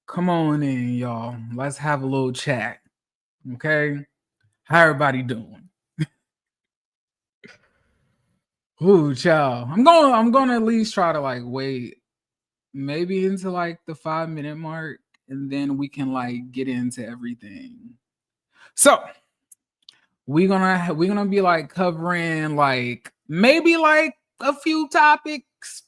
Come on in, y'all. Let's have a little chat. Okay? How everybody doing? Ooh, child. I'm gonna at least try to like wait maybe into like the 5 minute mark and then we can like get into everything. So we're gonna be like covering like maybe like a few topics.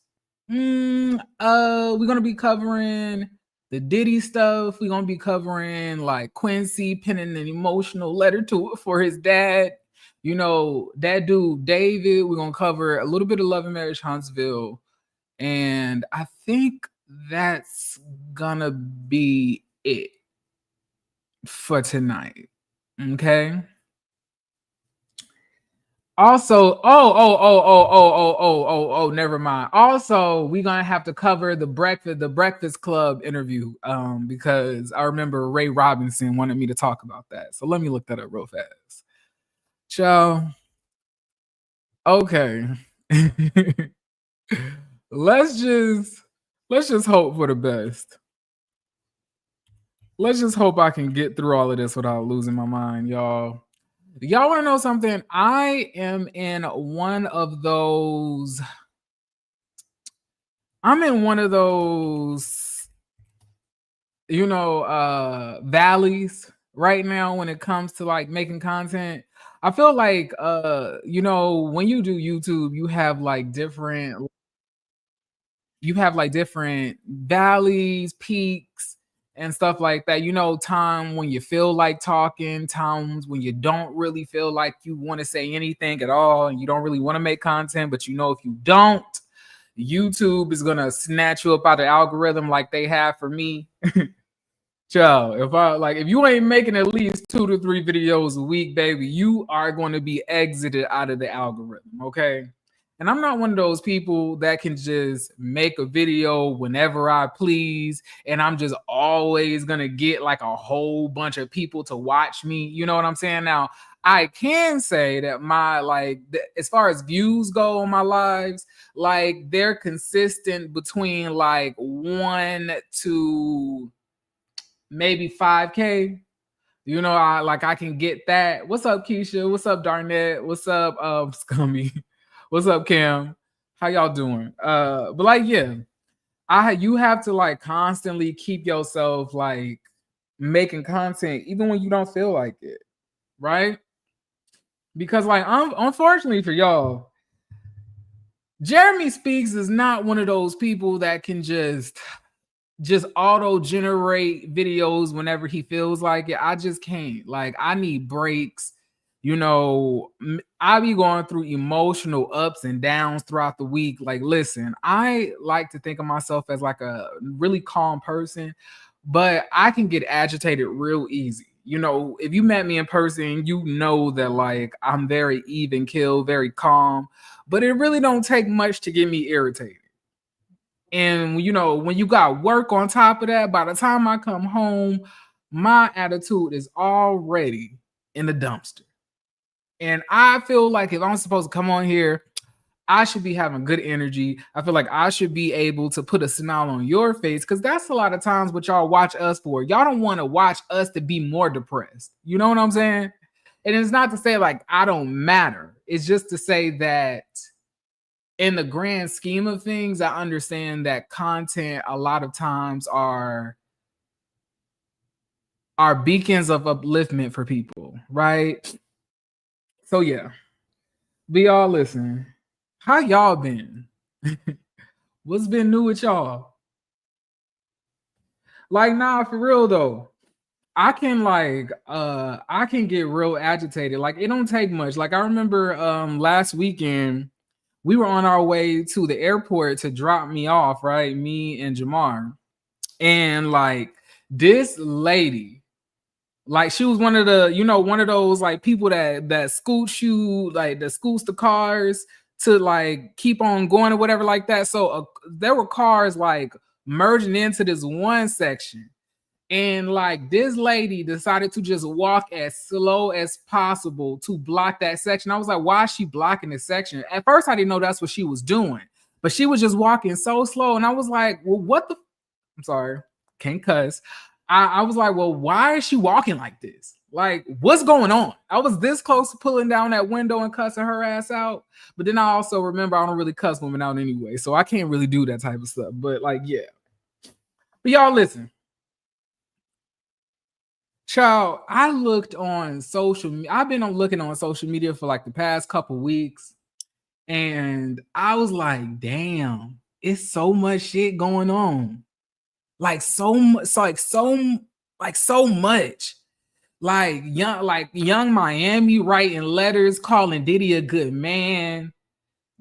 We're gonna be covering the Diddy stuff. We're gonna be covering like Quincy penning an emotional letter to for his dad. You know, that dude David. We're gonna cover a little bit of Love and Marriage Huntsville. And I think that's gonna be it for tonight. Okay. Also, never mind. Also, we're gonna have to cover the Breakfast Club interview, because I remember Ray Robinson wanted me to talk about that. So let me look that up real fast. Ciao. Okay. let's just let's just hope for the best. Let's just hope I can get through all of this without losing my mind, y'all. Y'all want to know something? I am in one of those. I'm in one of those, valleys right now when it comes to like making content. I feel like, when you do YouTube, you have like different valleys, peaks, and stuff like that. Time when you feel like talking, times when you don't really feel like you want to say anything at all, and you don't really want to make content, but if you don't, YouTube is gonna snatch you up out of the algorithm like they have for me. Child, if you ain't making at least 2 to 3 videos a week, baby, you are going to be exited out of the algorithm. Okay. And I'm not one of those people that can just make a video whenever I please, and I'm just always gonna get like a whole bunch of people to watch me. You know what I'm saying? Now, I can say that as far as views go on my lives, like they're consistent between like 1 to maybe 5K. I can get that. What's up, Keisha? What's up, Darnett? What's up, Scummy? What's up, Cam? How y'all doing? But like, yeah, you have to like constantly keep yourself like making content even when you don't feel like it, right? Because like, unfortunately for y'all, Jeremy Speaks is not one of those people that can just auto generate videos whenever he feels like it. I just can't. Like, I need breaks. I be going through emotional ups and downs throughout the week. Like, listen, I like to think of myself as like a really calm person, but I can get agitated real easy. If you met me in person, you know that like I'm very even kill, very calm, but it really don't take much to get me irritated. And when you got work on top of that, by the time I come home, my attitude is already in the dumpster. And I feel like if I'm supposed to come on here, I should be having good energy. I feel like I should be able to put a smile on your face, because that's a lot of times what y'all watch us for. Y'all don't want to watch us to be more depressed. You know what I'm saying? And it's not to say like I don't matter. It's just to say that in the grand scheme of things, I understand that content a lot of times are beacons of upliftment for people, right? So yeah, be all listen. How y'all been? What's been new with y'all? Like, nah, for real though. I can get real agitated. Like, it don't take much. Like, I remember last weekend we were on our way to the airport to drop me off, right? Me and Jamar. And like this lady, like she was one of the, one of those like people that scoots you, like that scoots the cars to like keep on going or whatever like that. So there were cars like merging into this one section. And like this lady decided to just walk as slow as possible to block that section. I was like, why is she blocking this section? At first, I didn't know that's what she was doing, but she was just walking so slow. And I was like, well, what the? I'm sorry. can't cuss. I was like, well, why is she walking like this? Like, what's going on? I was this close to pulling down that window and cussing her ass out. But then I also remember I don't really cuss women out anyway. So I can't really do that type of stuff. But like, yeah. But y'all listen. Child, I looked on I've been looking on social media for like the past couple weeks. And I was like, damn, it's so much shit going on. Like so much, so much. Like young Miami writing letters calling Diddy a good man.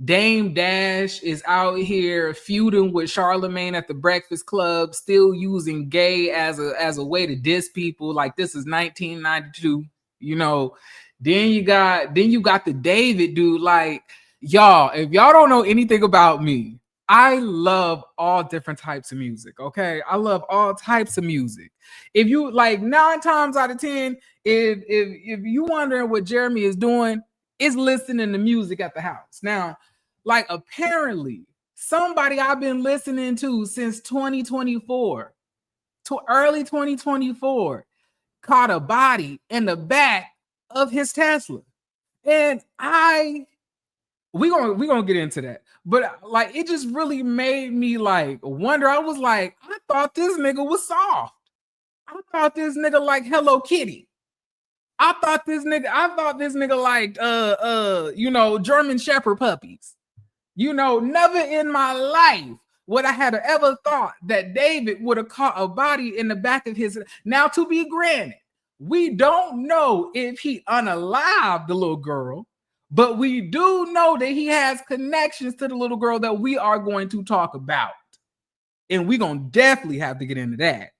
Dame Dash is out here feuding with Charlemagne at the Breakfast Club, still using gay as a way to diss people. Like this is 1992, you know. Then you got the David dude. Like, y'all, if y'all don't know anything about me, I love all different types of music. Okay, I love all types of music. If you like 9 times out of 10, if you wondering what Jeremy is doing, is listening to music at the house. Now, like apparently somebody I've been listening to since 2024 to early 2024 caught a body in the back of his Tesla. And we gonna get into that. But like it just really made me like wonder. I was like, I thought this nigga was soft. I thought this nigga like Hello Kitty. I thought this nigga liked you know, German Shepherd puppies. You know, never in my life would I have ever thought that David would have caught a body in the back of his. Now, to be granted, we don't know if he unalived the little girl, but we do know that he has connections to the little girl that we are going to talk about. And we're going to definitely have to get into that.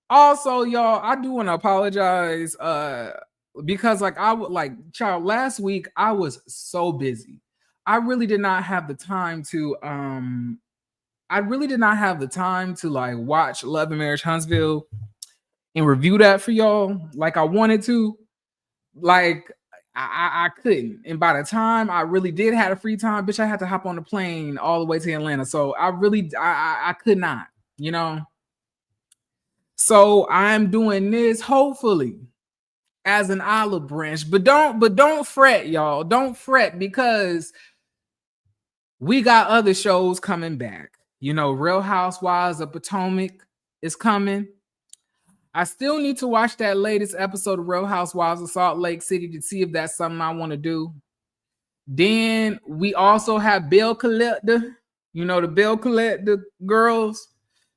Also, y'all, I do want to apologize because last week I was so busy. I really did not have the time to like watch Love and Marriage Huntsville and review that for y'all like I wanted to. Like I couldn't. And by the time I really did have a free time, bitch, I had to hop on the plane all the way to Atlanta. So I could not, you know. So I'm doing this hopefully as an olive branch, but don't fret, y'all. Don't fret because we got other shows coming back. You know, Real Housewives of Potomac is coming. I still need to watch that latest episode of Real Housewives of Salt Lake City to see if that's something I want to do. Then we also have Bill Collector, you know, the Bill Collector girls,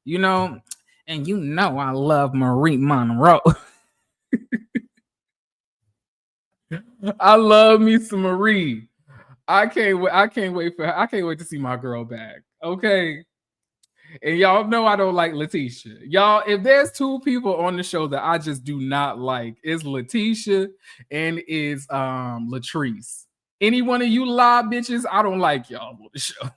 you know, and you know I love Marie Monroe. I love me some Marie. I can't wait to see my girl back. Okay. And y'all know I don't like Letitia. Y'all, if there's 2 people on the show that I just do not like, it's Letitia and is Latrice. Any one of you live bitches, I don't like y'all on the show.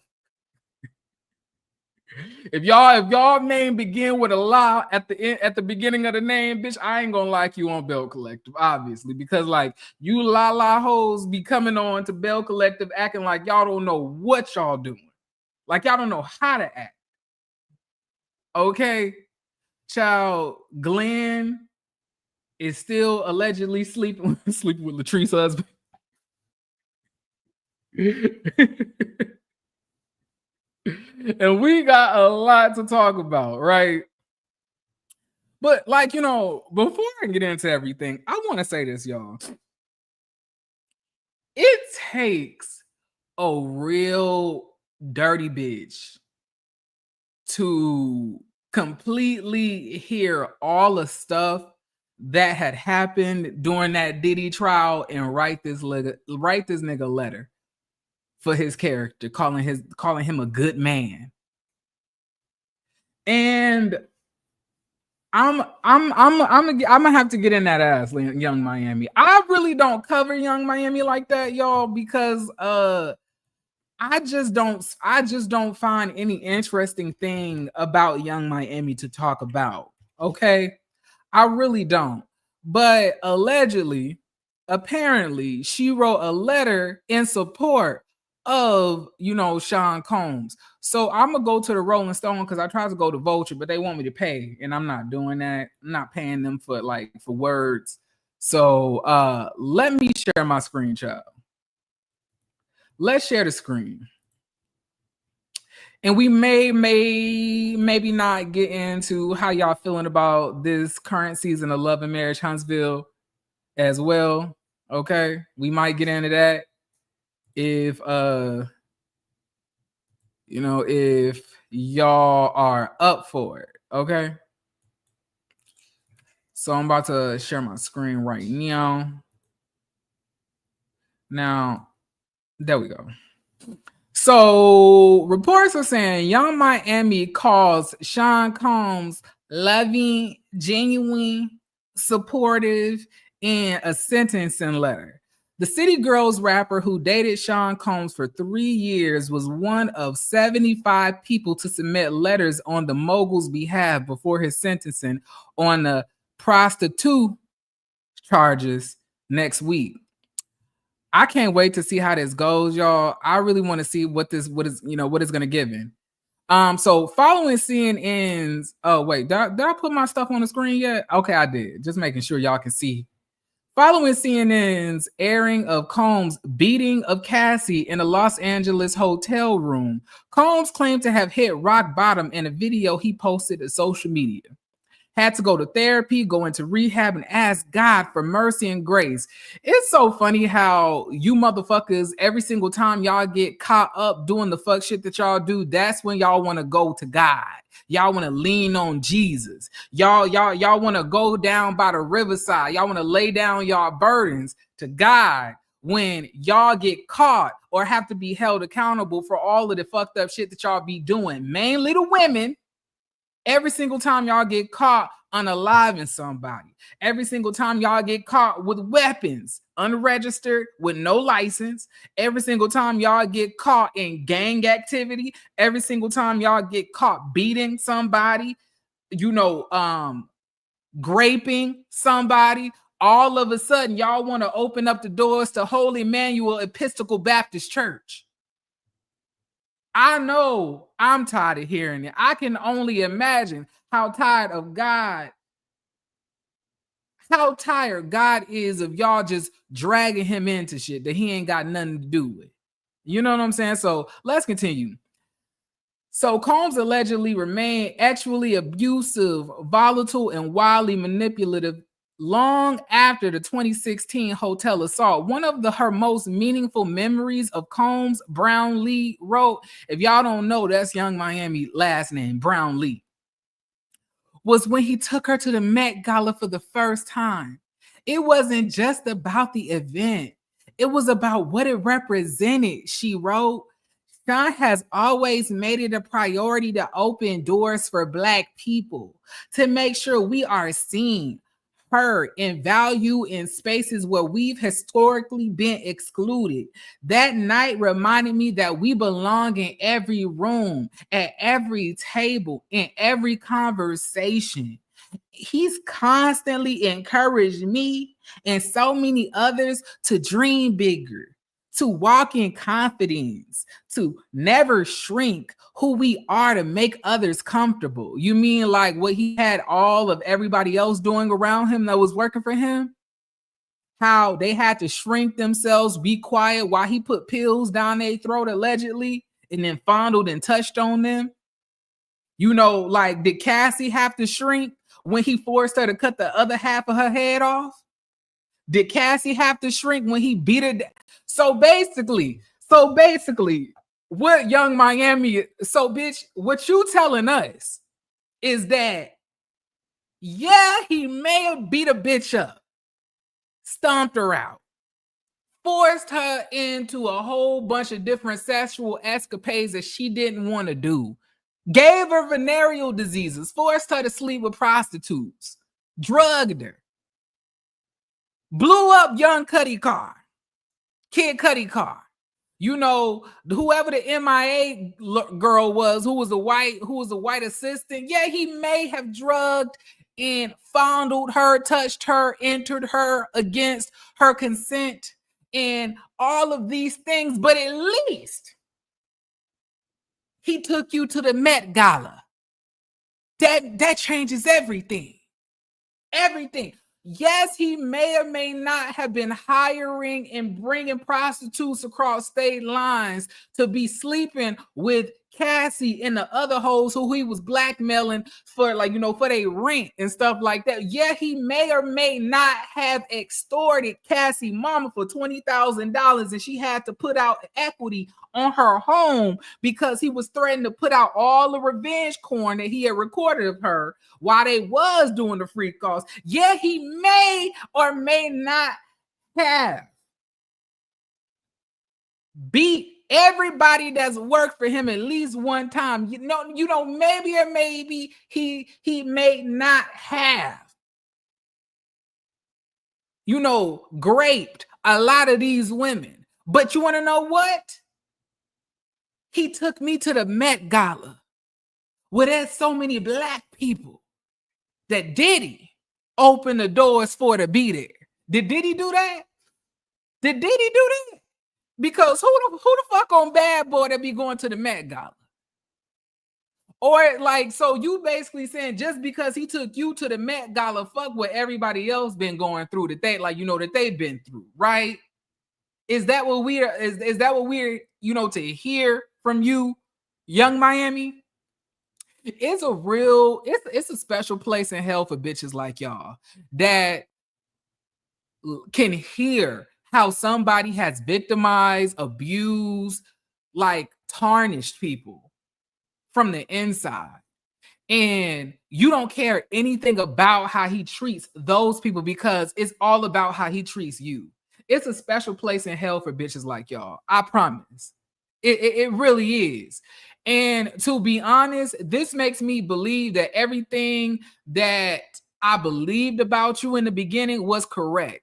If y'all name begin with a lie at the beginning of the name, bitch, I ain't gonna like you on Bell Collective, obviously, because like you la hoes be coming on to Bell Collective acting like y'all don't know what y'all doing, like y'all don't know how to act. Okay, child, Glenn is still allegedly sleeping with Latrice's husband. And we got a lot to talk about, right? But like, you know, before I get into everything, I want to say this, y'all. It takes a real dirty bitch to completely hear all the stuff that had happened during that Diddy trial and write this nigga a letter for his character, calling him a good man. And I'm gonna have to get in that ass, Young Miami. I really don't cover Young Miami like that, y'all, because I just don't find any interesting thing about Young Miami to talk about. Okay, I really don't. But apparently, she wrote a letter in support of, Sean Combs. So I'm gonna go to the Rolling Stone because I tried to go to Vulture, but they want me to pay, and I'm not doing that. I'm not paying them for words. So let me share my screen, child. Let's share the screen. And we maybe not get into how y'all feeling about this current season of Love and Marriage Huntsville as well. Okay, we might get into that if if y'all are up for it. Okay, so I'm about to share my screen right now. Now, there we go. So reports are saying Young Miami calls Sean Combs loving, genuine, supportive in a sentencing letter. The City Girls rapper who dated Sean Combs for 3 years was one of 75 people to submit letters on the mogul's behalf before his sentencing on the prostitute charges next week. I can't wait to see how this goes, y'all. I really want to see what it's gonna give in. So following CNN's, oh wait, did I put my stuff on the screen yet? Okay, I did. Just making sure y'all can see. Following CNN's airing of Combs' beating of Cassie in a Los Angeles hotel room, Combs claimed to have hit rock bottom in a video he posted to social media. Had to go to therapy, go into rehab, and ask God for mercy and grace. It's so funny how you motherfuckers, every single time y'all get caught up doing the fuck shit that y'all do, that's when y'all want to go to God. Y'all want to lean on Jesus. Y'all want to go down by the riverside. Y'all want to lay down y'all burdens to God when y'all get caught or have to be held accountable for all of the fucked up shit that y'all be doing. Mainly the women. Every single time y'all get caught unaliving somebody, every single time y'all get caught with weapons, unregistered, with no license, every single time y'all get caught in gang activity, every single time y'all get caught beating somebody, graping somebody, all of a sudden y'all want to open up the doors to Holy Emmanuel Episcopal Baptist Church. I know I'm tired of hearing it. I can only imagine how tired God is of y'all just dragging him into shit that he ain't got nothing to do with. You know what I'm saying? So let's continue. So Combs allegedly remained actually abusive, volatile, and wildly manipulative long after the 2016 hotel assault. One of her most meaningful memories of Combs, Brown Lee wrote, if y'all don't know, that's Young Miami last name, Brown Lee, was when he took her to the Met Gala for the first time. It wasn't just about the event. It was about what it represented, she wrote. Sean has always made it a priority to open doors for Black people, to make sure we are seen, heard, and valued in spaces where we've historically been excluded. That night reminded me that we belong in every room, at every table, in every conversation. He's constantly encouraged me and so many others to dream bigger, to walk in confidence, to never shrink who we are to make others comfortable. You mean like what he had all of everybody else doing around him that was working for him? How they had to shrink themselves, be quiet while he put pills down their throat allegedly and then fondled and touched on them? Like, did Cassie have to shrink when he forced her to cut the other half of her head off? Did Cassie have to shrink when he beat her? So basically, what Young Miami, bitch, what you telling us is that, yeah, he may have beat a bitch up, stomped her out, forced her into a whole bunch of different sexual escapades that she didn't want to do, gave her venereal diseases, forced her to sleep with prostitutes, drugged her, blew up young Kid Cudi car. Whoever the MIA girl was, who was a white assistant, yeah, he may have drugged and fondled her, touched her, entered her against her consent, and all of these things, but at least he took you to the Met Gala. That changes everything. Everything. Yes, he may or may not have been hiring and bringing prostitutes across state lines to be sleeping with Cassie and the other hoes who he was blackmailing for, like, for their rent and stuff like that. Yeah, he may or may not have extorted Cassie mama for $20,000 and she had to put out equity on her home because he was threatening to put out all the revenge corn that he had recorded of her while they was doing the free calls. Yeah, he may or may not have beat everybody that's worked for him at least one time. Maybe or maybe he may not have, graped a lot of these women. But you want to know what? He took me to the Met Gala where there's so many black people that Diddy opened the doors for to be there. Did Diddy do that? Did Diddy do that? Because who the fuck on Bad Boy that be going to the Met Gala? Or so you basically saying just because he took you to the Met Gala, fuck what everybody else been going through that that they've been through, right? Is that what we're is that what we're to hear from you, Young Miami? It's a special place in hell for bitches like y'all that can hear how somebody has victimized, abused, tarnished people from the inside. And you don't care anything about how he treats those people because it's all about how he treats you. It's a special place in hell for bitches like y'all. I promise. It really is. And to be honest, this makes me believe that everything that I believed about you in the beginning was correct.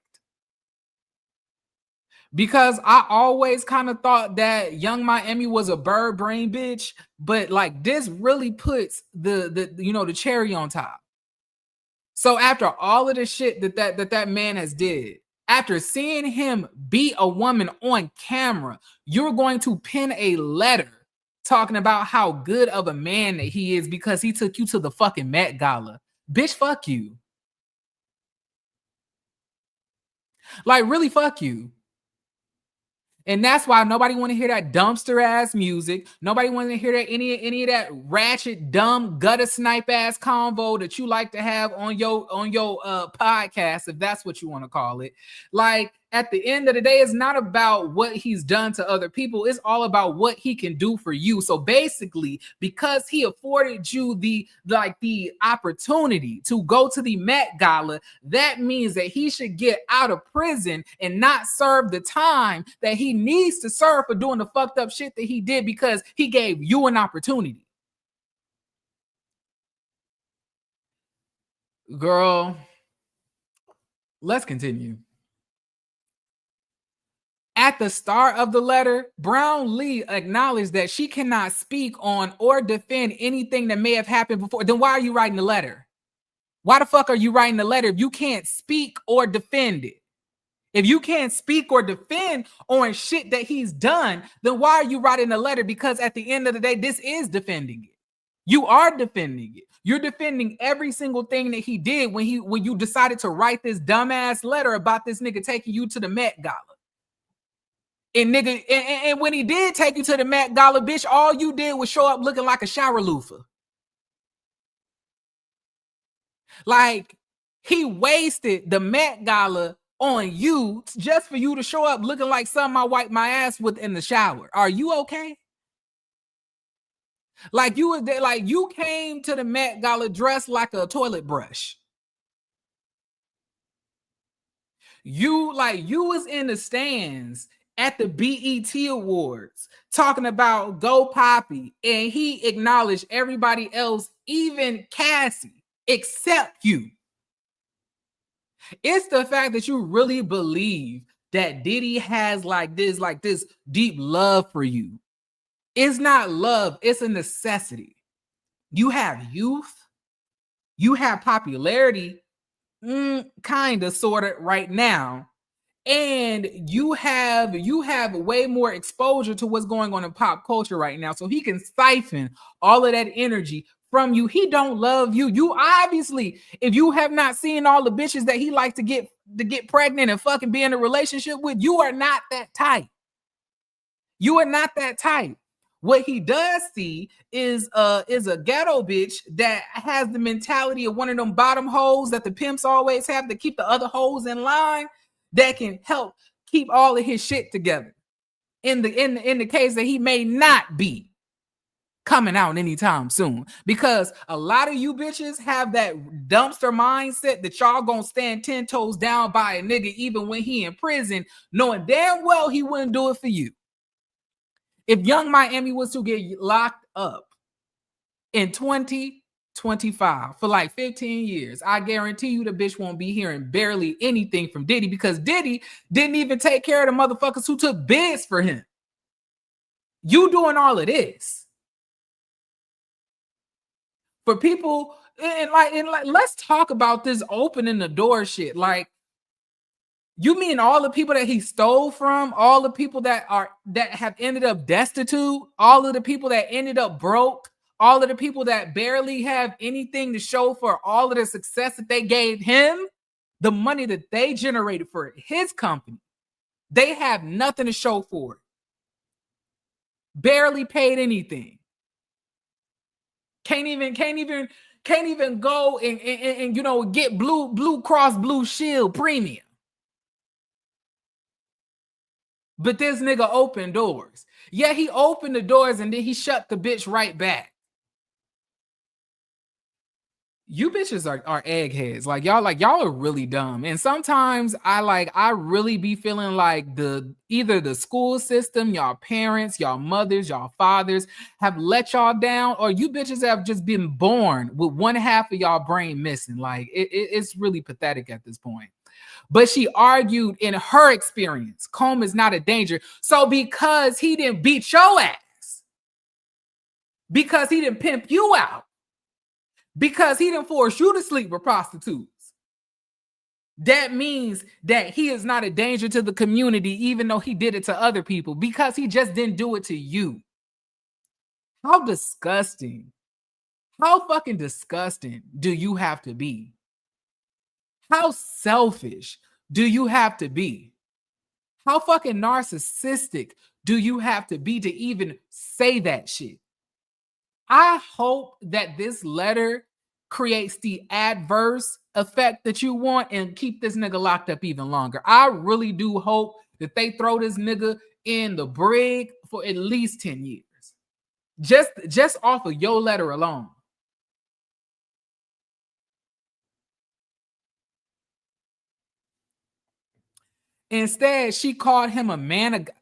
Because I always kind of thought that Young Miami was a bird brain bitch, but this really puts the cherry on top. So after all of the shit that man has did, after seeing him beat a woman on camera, you're going to pen a letter talking about how good of a man that he is because he took you to the fucking Met Gala. Bitch, fuck you. Really, fuck you. And that's why nobody want to hear that dumpster ass music. Nobody want to hear that any of that ratchet, dumb, gutter snipe ass convo that you like to have on your podcast, if that's what you want to call it. At the end of the day, it's not about what he's done to other people. It's all about what he can do for you. So basically, because he afforded you the opportunity to go to the Met Gala, that means that he should get out of prison and not serve the time that he needs to serve for doing the fucked up shit that he did because he gave you an opportunity. Girl, let's continue. At the start of the letter, Brownlee acknowledged that she cannot speak on or defend anything that may have happened before. Then why are you writing the letter? Why the fuck are you writing the letter if you can't speak or defend it? If you can't speak or defend on shit that he's done, then why are you writing a letter? Because at the end of the day, this is defending it. You are defending it. You're defending every single thing that he did when you decided to write this dumbass letter about this nigga taking you to the Met Gala. And nigga, and when he did take you to the Met Gala, bitch, all you did was show up looking like a shower loofah. He wasted the Met Gala on you just for you to show up looking like something I wiped my ass with in the shower. Are you okay? You was there, you came to the Met Gala dressed like a toilet brush. You was in the stands at the BET Awards talking about Go Poppy, and he acknowledged everybody else, even Cassie, except you. It's the fact that you really believe that Diddy has this deep love for you. It's not love, it's a necessity. You have youth, you have popularity, kind of, sort of right now. and you have way more exposure to what's going on in pop culture right now, so he can siphon all of that energy from you. He don't love you. You obviously, if you have not seen all the bitches that he likes to get pregnant and fucking be in a relationship with, you are not that type. You are not that type. What he does see is a ghetto bitch that has the mentality of one of them bottom hoes that the pimps always have to keep the other hoes in line, that can help keep all of his shit together in the case that he may not be coming out anytime soon. Because a lot of you bitches have that dumpster mindset that y'all gonna stand 10 toes down by a nigga even when he in prison, knowing damn well he wouldn't do it for you. If Young Miami was to get locked up in 2025 for like 15 years, I guarantee you the bitch won't be hearing barely anything from Diddy, because Diddy didn't even take care of the motherfuckers who took bids for him. You doing all of this. For people, and let's talk about this opening the door shit. Like, you mean all the people that he stole from, all the people that have ended up destitute, all of the people that ended up broke, all of the people that barely have anything to show for all of the success that they gave him, the money that they generated for his company, they have nothing to show for it. Barely paid anything. Can't even go and get Blue Cross Blue Shield premium. But this nigga opened doors. Yeah, he opened the doors and then he shut the bitch right back. You bitches are eggheads. Y'all are really dumb. And sometimes I really be feeling like either the school system, y'all parents, y'all mothers, y'all fathers have let y'all down, or you bitches have just been born with one half of y'all brain missing. Like, it's really pathetic at this point. But she argued in her experience, Comb is not a danger. So because he didn't beat your ass, because he didn't pimp you out, because he didn't force you to sleep with prostitutes, that means that he is not a danger to the community, even though he did it to other people, because he just didn't do it to you. How disgusting. How fucking disgusting do you have to be? How selfish do you have to be? How fucking narcissistic do you have to be to even say that shit? I hope that this letter creates the adverse effect that you want and keep this nigga locked up even longer. I really do hope that they throw this nigga in the brig for at least 10 years. Just off of your letter alone. Instead, she called him a man of God.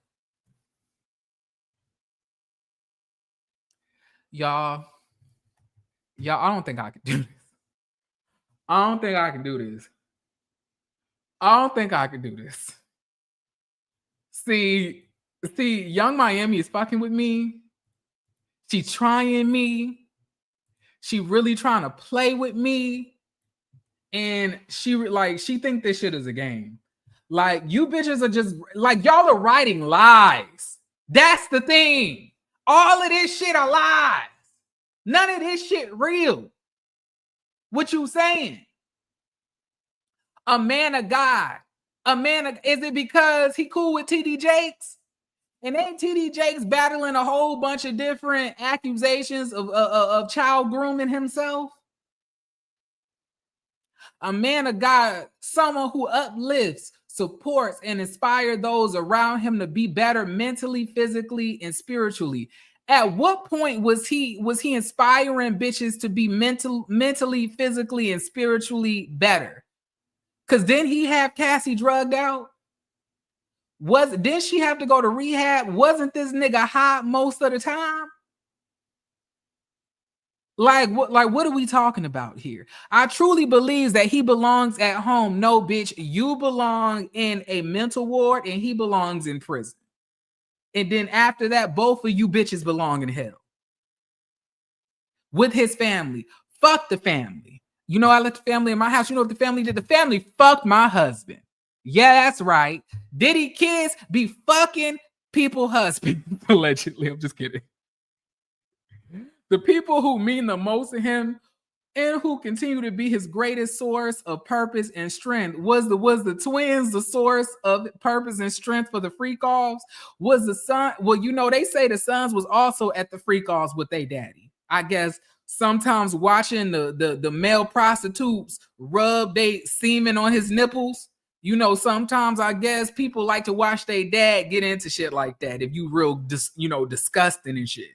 Y'all, I don't think I can do this. I don't think I can do this. I don't think I can do this. See, Young Miami is fucking with me. She's trying me. She really trying to play with me. And she think this shit is a game. Like, you bitches are just, like, y'all are writing lies. That's the thing. All of this shit are lies. None of this shit real. What you saying? A man of God. Is it because he cool with TD Jakes? And ain't TD Jakes battling a whole bunch of different accusations of child grooming himself? A man of God, someone who uplifts, supports, and inspires those around him to be better mentally, physically, and spiritually. At what point was he inspiring bitches to be mentally, physically, and spiritually better? Because then he have Cassie drugged out. Did she have to go to rehab? Wasn't this nigga high most of the time? Like what are we talking about here? I truly believe that he belongs at home. No, bitch, you belong in a mental ward and he belongs in prison. And then after that, both of you bitches belong in hell. With his family. Fuck the family. You know, I left the family in my house. You know what the family did? The family fucked my husband. Yeah, that's right. Diddy kids be fucking people husband. Allegedly, I'm just kidding. The people who mean the most to him and who continue to be his greatest source of purpose and strength. Was the twins the source of purpose and strength for the freak offs? Was the son? Well, you know, they say the sons was also at the freak offs with their daddy. I guess sometimes watching the male prostitutes rub they semen on his nipples. You know, sometimes I guess people like to watch their dad get into shit like that. If you real, disgusting and shit.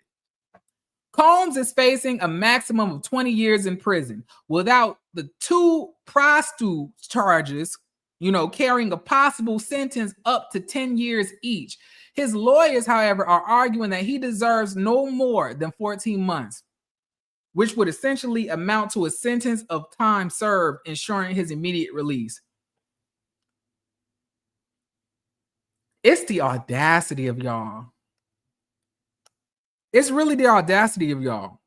Combs is facing a maximum of 20 years in prison without the two prostitute charges, carrying a possible sentence up to 10 years each. His lawyers, however, are arguing that he deserves no more than 14 months, which would essentially amount to a sentence of time served, ensuring his immediate release. It's the audacity of y'all. It's really the audacity of y'all.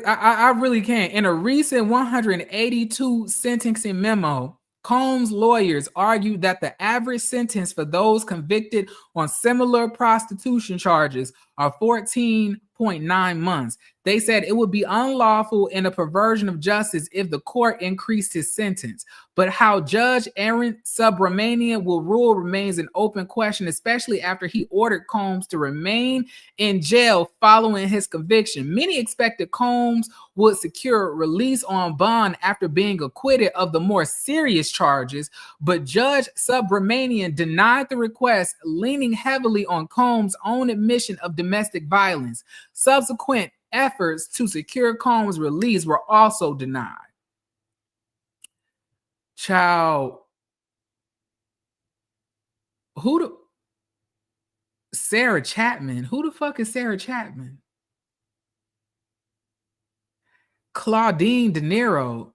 I really can't. In a recent 182 sentencing memo, Combs' lawyers argued that the average sentence for those convicted on similar prostitution charges are 14.9 months. They said it would be unlawful and a perversion of justice if the court increased his sentence. But how Judge Aaron Subramanian will rule remains an open question, especially after he ordered Combs to remain in jail following his conviction. Many expected Combs would secure release on bond after being acquitted of the more serious charges, but Judge Subramanian denied the request, leaning heavily on Combs' own admission of domestic violence. Subsequent efforts to secure Combs' release were also denied. Child, Sarah Chapman? Who the fuck is Sarah Chapman? Claudine De Niro,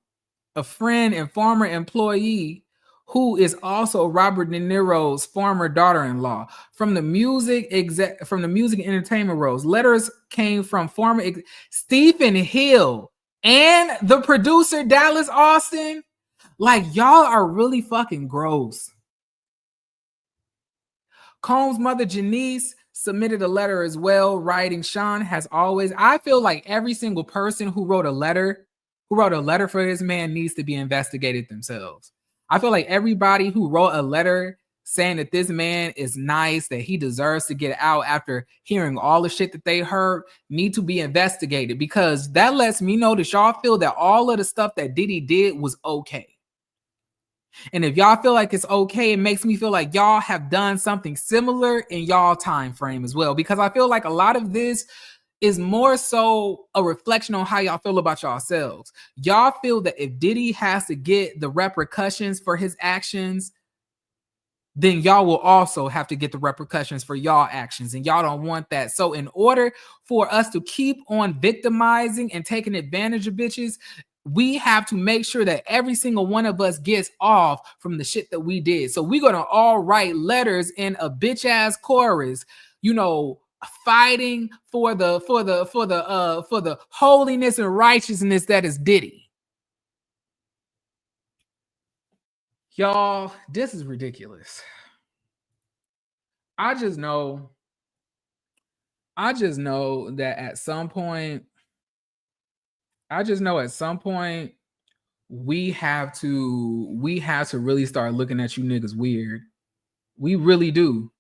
a friend and former employee who is also Robert De Niro's former daughter-in-law. From the music and entertainment roles, letters came from former Stephen Hill and the producer Dallas Austin. Like, y'all are really fucking gross. Combs' mother Janice submitted a letter as well, writing, "Sean has always." I feel like every single person who wrote a letter for this man needs to be investigated themselves. I feel like everybody who wrote a letter saying that this man is nice, that he deserves to get out after hearing all the shit that they heard, need to be investigated, because that lets me know that y'all feel that all of the stuff that Diddy did was okay. And if y'all feel like it's okay, it makes me feel like y'all have done something similar in y'all time frame as well. Because I feel like a lot of this is more so a reflection on how y'all feel about yourselves. Y'all feel that if Diddy has to get the repercussions for his actions, then y'all will also have to get the repercussions for y'all actions. And y'all don't want that. So in order for us to keep on victimizing and taking advantage of bitches, we have to make sure that every single one of us gets off from the shit that we did. So we're gonna all write letters in a bitch ass chorus, fighting for the holiness and righteousness that is Diddy. Y'all, this is ridiculous. I just know that at some point we have to really start looking at you niggas weird. We really do.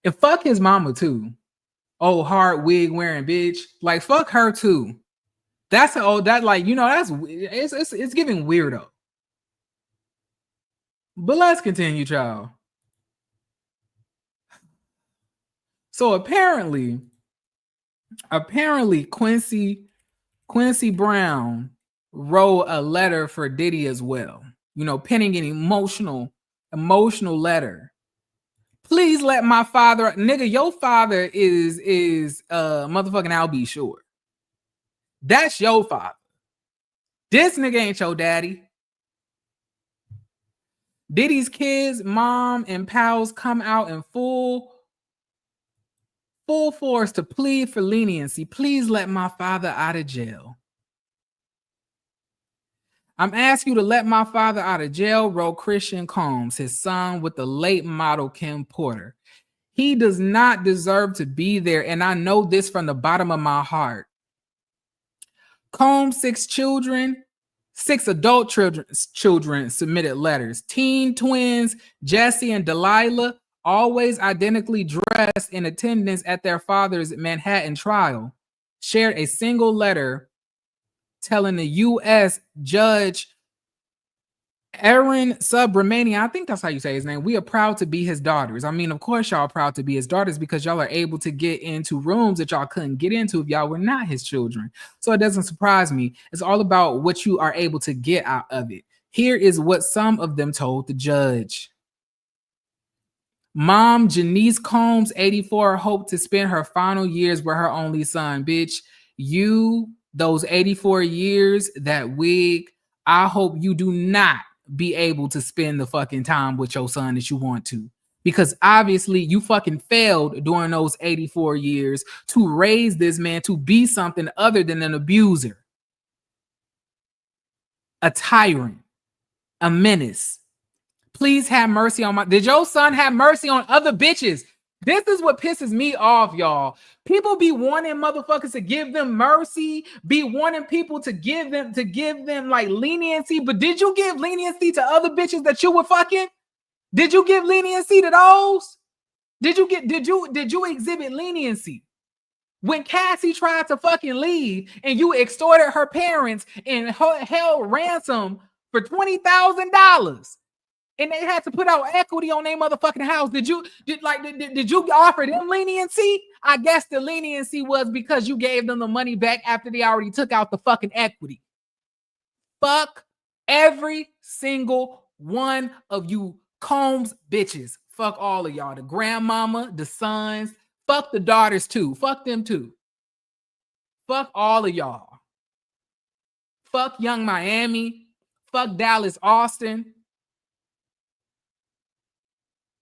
And fuck his mama too. Oh, hard wig wearing bitch. Like, fuck her too. It's giving weirdo. But let's continue, child. So apparently Quincy Brown wrote a letter for Diddy as well. Penning an emotional letter. Please let my father, nigga, your father is motherfucking I'll be sure. That's your father. This nigga ain't your daddy. Diddy's kids, mom, and pals come out in full force to plead for leniency. Please let my father out of jail. I'm asking you to let my father out of jail, wrote Christian Combs, his son with the late model Kim Porter. He does not deserve to be there, and I know this from the bottom of my heart. Combs' 6 adult children submitted letters. Teen twins Jesse and Delilah, always identically dressed, in attendance at their father's Manhattan trial, shared a single letter telling the U.S. judge Aaron Subramanian, I think that's how you say his name, we are proud to be his daughters. I mean, of course y'all are proud to be his daughters because y'all are able to get into rooms that y'all couldn't get into if y'all were not his children. So it doesn't surprise me. It's all about what you are able to get out of it. Here is what some of them told the judge. Mom Janice Combs, 84, hoped to spend her final years with her only son. Bitch, you, those 84 years, that wig, I hope you do not be able to spend the fucking time with your son that you want to, because obviously you fucking failed during those 84 years to raise this man to be something other than an abuser, a tyrant, a menace. Please have mercy on my... Did your son have mercy on other bitches? This is what pisses me off, y'all. People be wanting motherfuckers to give them mercy, be wanting people to give them like leniency. But did you give leniency to other bitches that you were fucking? Did you give leniency to those? Did you exhibit leniency when Cassie tried to fucking leave and you extorted her parents and held ransom for $20,000? And they had to put out equity on their motherfucking house. Did you offer them leniency? I guess the leniency was because you gave them the money back after they already took out the fucking equity. Fuck every single one of you Combs bitches. Fuck all of y'all. The grandmama, the sons, fuck the daughters too. Fuck them too. Fuck all of y'all. Fuck Young Miami. Fuck Dallas Austin.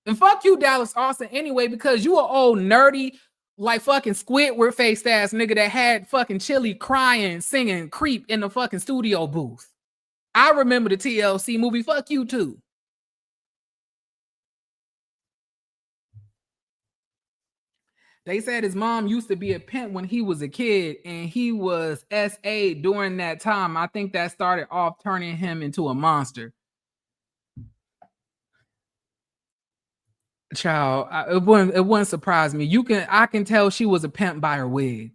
And fuck you, Dallas Austin, anyway, because you an old nerdy, like fucking Squidward faced ass nigga that had fucking Chili crying, singing Creep in the fucking studio booth. I remember the TLC movie. Fuck you too. They said his mom used to be a pimp when he was a kid, and he was SA during that time. I think that started off turning him into a monster. Child, it wouldn't surprise me. I can tell she was a pimp by her wig.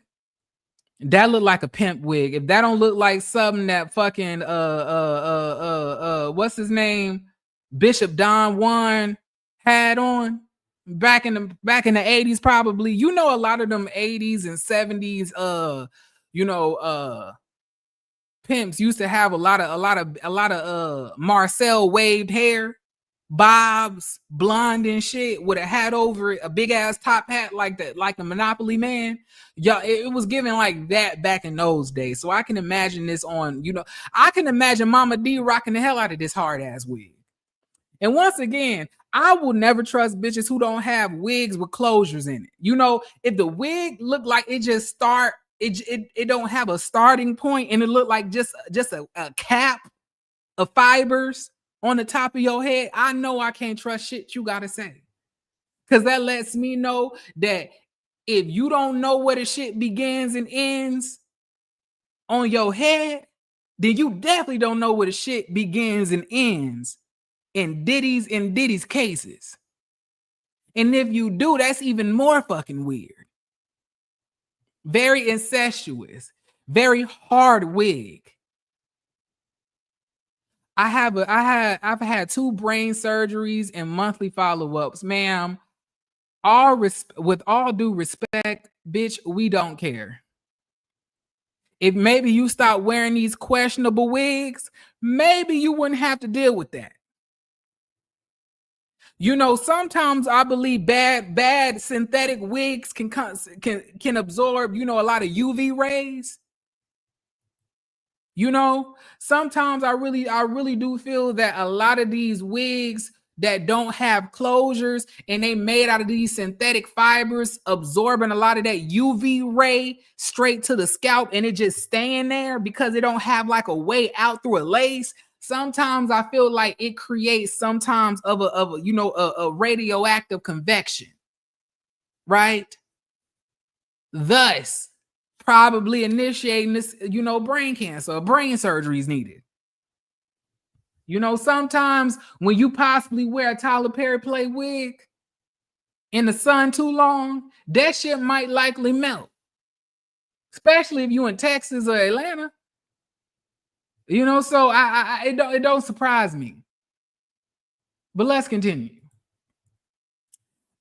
That looked like a pimp wig. If that don't look like something that fucking what's his name, Bishop Don Juan had on back in the 80s, probably. You know, a lot of them 80s and 70s pimps used to have a lot of Marcel waved hair. Bobs, blonde and shit, with a hat over it, a big ass top hat like that, like the Monopoly man. Yeah, it was given like that back in those days. So I can imagine this on, I can imagine Mama D rocking the hell out of this hard ass wig. And once again, I will never trust bitches who don't have wigs with closures in it. If the wig look like it just it don't have a starting point and it look like just a cap of fibers on the top of your head, I know I can't trust shit you gotta say. Because that lets me know that if you don't know where the shit begins and ends on your head, then you definitely don't know where the shit begins and ends in Diddy's cases. And if you do, that's even more fucking weird. Very incestuous, very hard wig. I've had 2 brain surgeries and monthly follow-ups, ma'am. With all due respect, bitch, we don't care. If maybe you stop wearing these questionable wigs, maybe you wouldn't have to deal with that. Sometimes I believe bad synthetic wigs can absorb, a lot of UV rays. Sometimes I really do feel that a lot of these wigs that don't have closures, and they made out of these synthetic fibers, absorbing a lot of that UV ray straight to the scalp, and it just staying there because it don't have like a way out through a lace. Sometimes I feel like it creates sometimes of a radioactive convection, right? Thus, probably initiating this, brain cancer or brain surgery is needed. Sometimes when you possibly wear a Tyler Perry play wig in the sun too long, that shit might likely melt. Especially if you in Texas or Atlanta. So it don't surprise me. But let's continue.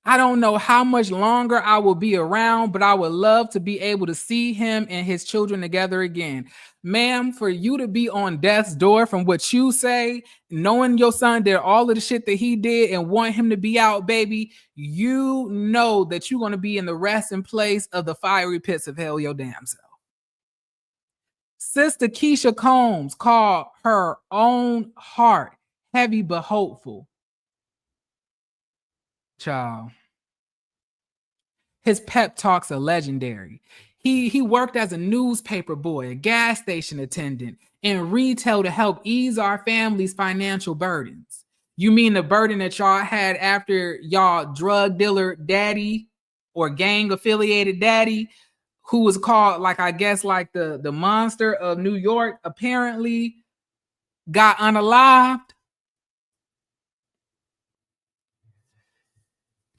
I don't know how much longer I will be around, but I would love to be able to see him and his children together again. Ma'am, for you to be on death's door from what you say, knowing your son did all of the shit that he did and want him to be out, baby, you know that you're going to be in the resting place of the fiery pits of hell your damn self. Sister Keisha Combs called her own heart heavy but hopeful. Child. His pep talks are legendary. He worked as a newspaper boy, a gas station attendant, and retail to help ease our family's financial burdens. You mean the burden that y'all had after y'all drug dealer daddy or gang affiliated daddy, who was called the monster of New York, apparently got unalived?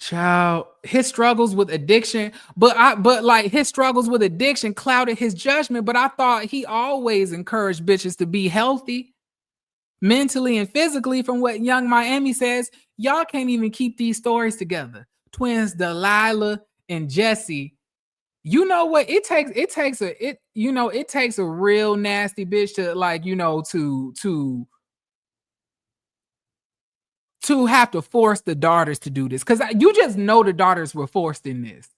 Child, his struggles with addiction, his struggles with addiction clouded his judgment. But I thought he always encouraged bitches to be healthy mentally and physically. From what Young Miami says, y'all can't even keep these stories together. Twins Delilah and Jesse. You know what? It takes a real nasty bitch to have to force the daughters to do this, because you just know the daughters were forced in this,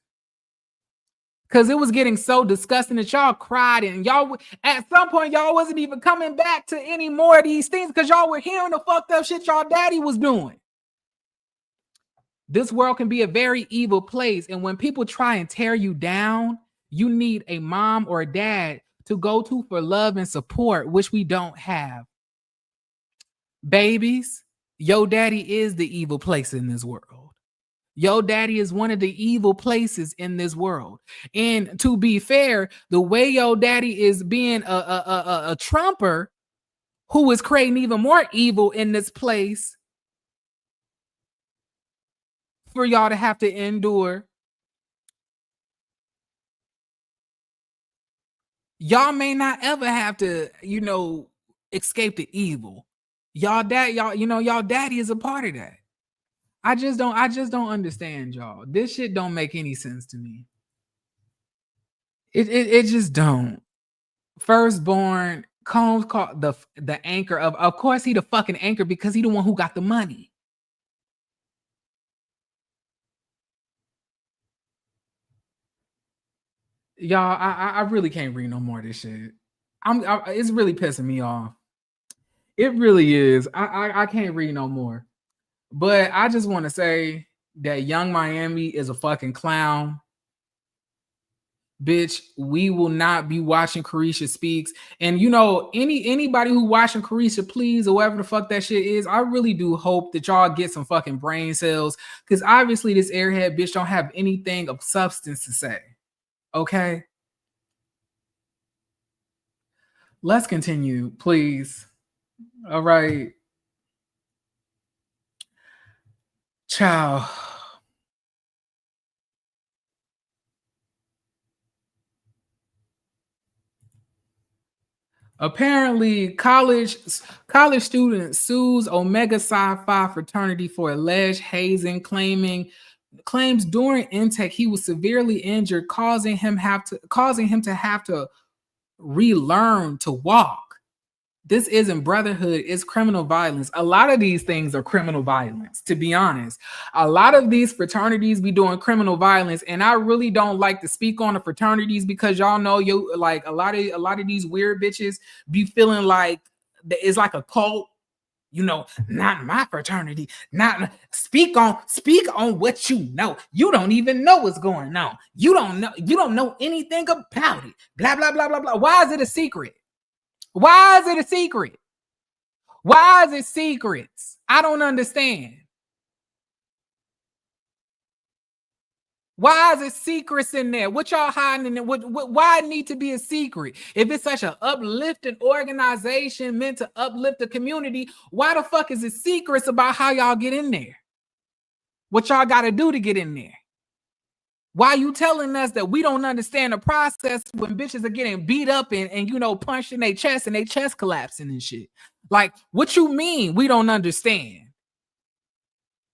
because it was getting so disgusting that y'all cried, and y'all at some point y'all wasn't even coming back to any more of these things because y'all were hearing the fucked up shit y'all daddy was doing. This world can be a very evil place, and when people try and tear you down, you need a mom or a dad to go to for love and support, which we don't have. Babies, your daddy is the evil place in this world. Your daddy is one of the evil places in this world. And to be fair, the way your daddy is being a trumper who is creating even more evil in this place for y'all to have to endure. Y'all may not ever have to, escape the evil. Y'all daddy is a part of that. I just don't understand, y'all. This shit don't make any sense to me. It just don't. Firstborn, Combs called the anchor of course he the fucking anchor because he the one who got the money. Y'all, I really can't read no more of this shit. It's really pissing me off. It really is. I can't read no more. But I just want to say that Young Miami is a fucking clown. Bitch, we will not be watching Carisha Speaks. And anybody who watching Carisha Please or whatever the fuck that shit is, I really do hope that y'all get some fucking brain cells. Because obviously this airhead bitch don't have anything of substance to say. Okay? Let's continue, please. All right. Ciao. Apparently, college student sues Omega Psi Phi fraternity for alleged hazing, claims during intake he was severely injured, causing him to have to relearn to walk. This isn't brotherhood, it's criminal violence. A lot of these things are criminal violence, to be honest. A lot of these fraternities be doing criminal violence, and I really don't like to speak on the fraternities because y'all know a lot of these weird bitches be feeling like it's like a cult. not my fraternity. Not speak on what you know. You don't even know what's going on. You don't know anything about it. Blah blah blah blah blah. Why is it a secret? Why is it a secret? Why is it secrets? I don't understand. Why is it secrets in there? What y'all hiding in there? Why it need to be a secret? If it's such an uplifting organization meant to uplift the community, why the fuck is it secrets about how y'all get in there? What y'all got to do to get in there? Why you telling us that we don't understand the process when bitches are getting beat up and punched in their chest and their chest collapsing and shit? Like, what you mean we don't understand?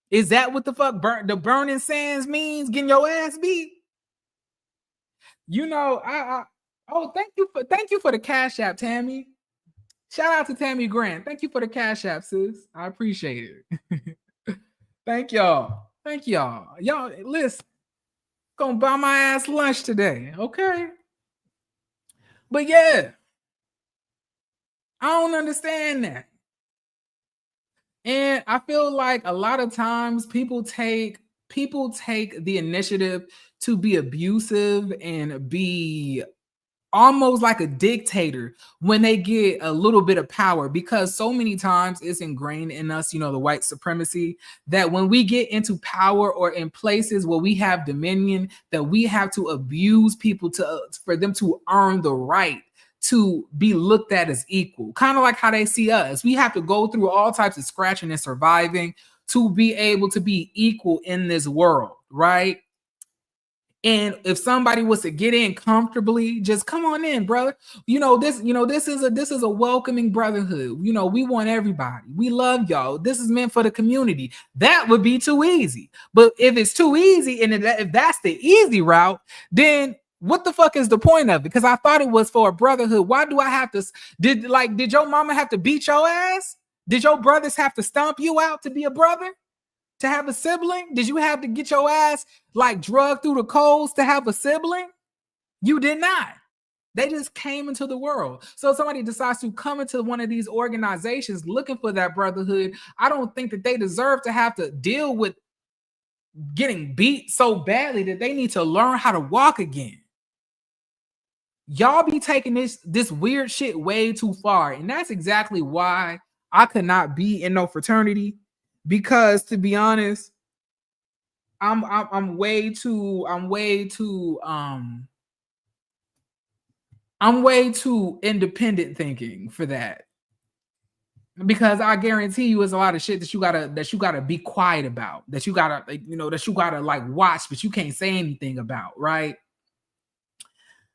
Is that what the fuck the burning sands means? Getting your ass beat? Thank you for the Cash App, Tammy. Shout out to Tammy Grant. Thank you for the Cash App, sis. I appreciate it. Thank y'all. Y'all, listen. Gonna buy my ass lunch today, okay? But yeah, I don't understand that. And I feel like a lot of times people take the initiative to be abusive and be almost like a dictator when they get a little bit of power, because so many times it's ingrained in us, the white supremacy, that when we get into power or in places where we have dominion, that we have to abuse people for them to earn the right to be looked at as equal, kind of like how they see us. We have to go through all types of scratching and surviving to be able to be equal in this world, right? And if somebody was to get in comfortably, just come on in, brother. This is a welcoming brotherhood. We want everybody. We love y'all. This is meant for the community. That would be too easy. But if it's too easy, and if that's the easy route, then what the fuck is the point of it? Because I thought it was for a brotherhood. Why do I have to? Did your mama have to beat your ass? Did your brothers have to stomp you out to be a brother? To have a sibling? Did you have to get your ass drugged through the coals to have a sibling? You did not. They just came into the world. So if somebody decides to come into one of these organizations looking for that brotherhood, I don't think that they deserve to have to deal with getting beat so badly that they need to learn how to walk again. Y'all be taking this weird shit way too far. And that's exactly why I could not be in no fraternity. Because to be honest, I'm way too independent thinking for that. Because I guarantee you, it's a lot of shit that you gotta be quiet about, that you gotta watch, but you can't say anything about, right?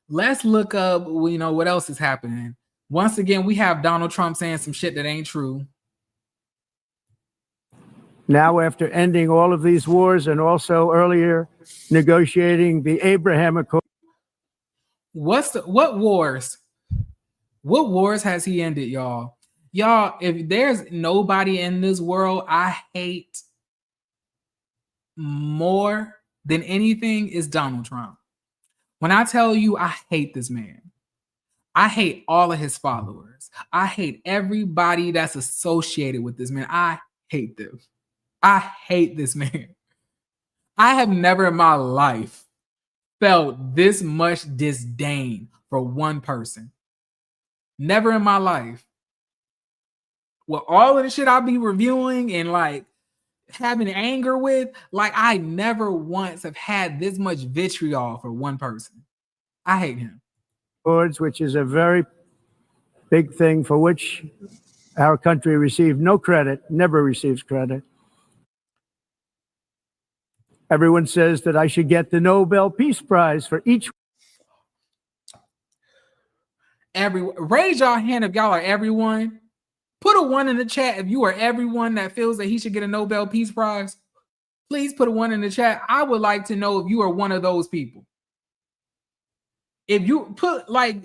Let's look up, what else is happening. Once again, we have Donald Trump saying some shit that ain't true. Now, after ending all of these wars and also earlier negotiating the Abraham Accord. What wars? What wars has he ended, y'all? Y'all, if there's nobody in this world I hate more than anything, is Donald Trump. When I tell you I hate this man, I hate all of his followers. I hate everybody that's associated with this man. I hate them. I hate this man. I have never in my life felt this much disdain for one person. Never in my life. With all of the shit I'll be reviewing and having anger with, I never once have had this much vitriol for one person. I hate him. Which is a very big thing for which our country received no credit, never receives credit. Everyone says that I should get the Nobel Peace Prize for each. Raise your hand if y'all are everyone. Put a 1 in the chat if you are everyone that feels that he should get a Nobel Peace Prize. Please put a 1 in the chat. I would like to know if you are one of those people. If you put I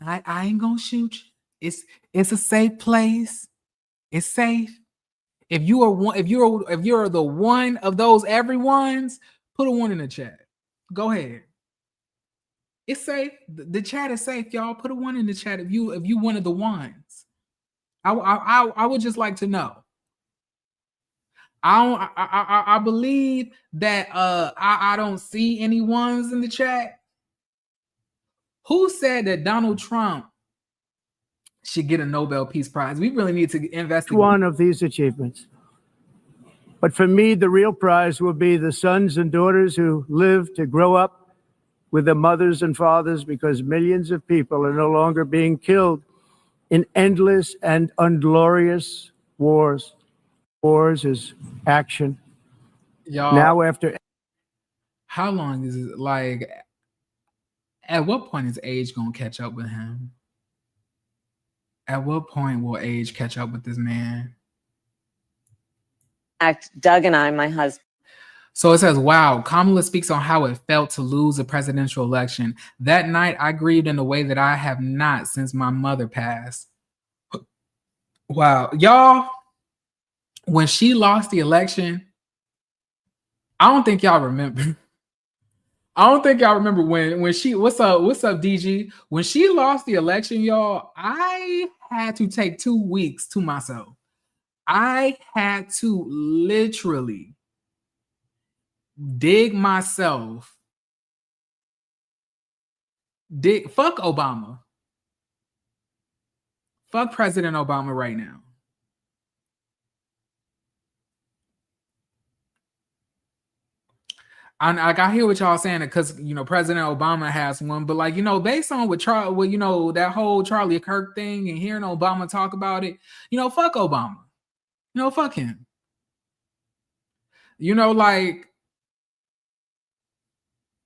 ain't gonna shoot you. It's a safe place. It's safe. If you are one, if you're the one of those everyone's, put a 1 in the chat. Go ahead. It's safe. The chat is safe, y'all. Put a 1 in the chat if you one of the ones. I would just like to know. I believe that I don't see any ones in the chat. Who said that Donald Trump should get a Nobel Peace Prize? We really need to investigate one of these achievements. But for me, the real prize will be the sons and daughters who live to grow up with their mothers and fathers, because millions of people are no longer being killed in endless and unglorious wars. Wars is action. y'all. Now, after How long is it? Like, at what point is age gonna catch up with him? At what point will age catch up with this man? Doug and I, my husband. So it says, wow, Kamala speaks on how it felt to lose a presidential election. That night, I grieved in a way that I have not since my mother passed. Wow. Y'all, when she lost the election, I don't think y'all remember. I don't think y'all remember when she, what's up, DG? When she lost the election, y'all, I had to take 2 weeks to myself. I had to literally dig myself. Fuck Obama. Fuck President Obama right now. I hear what y'all saying, because President Obama has one, but based on what that whole Charlie Kirk thing and hearing Obama talk about it, fuck Obama. Fuck him.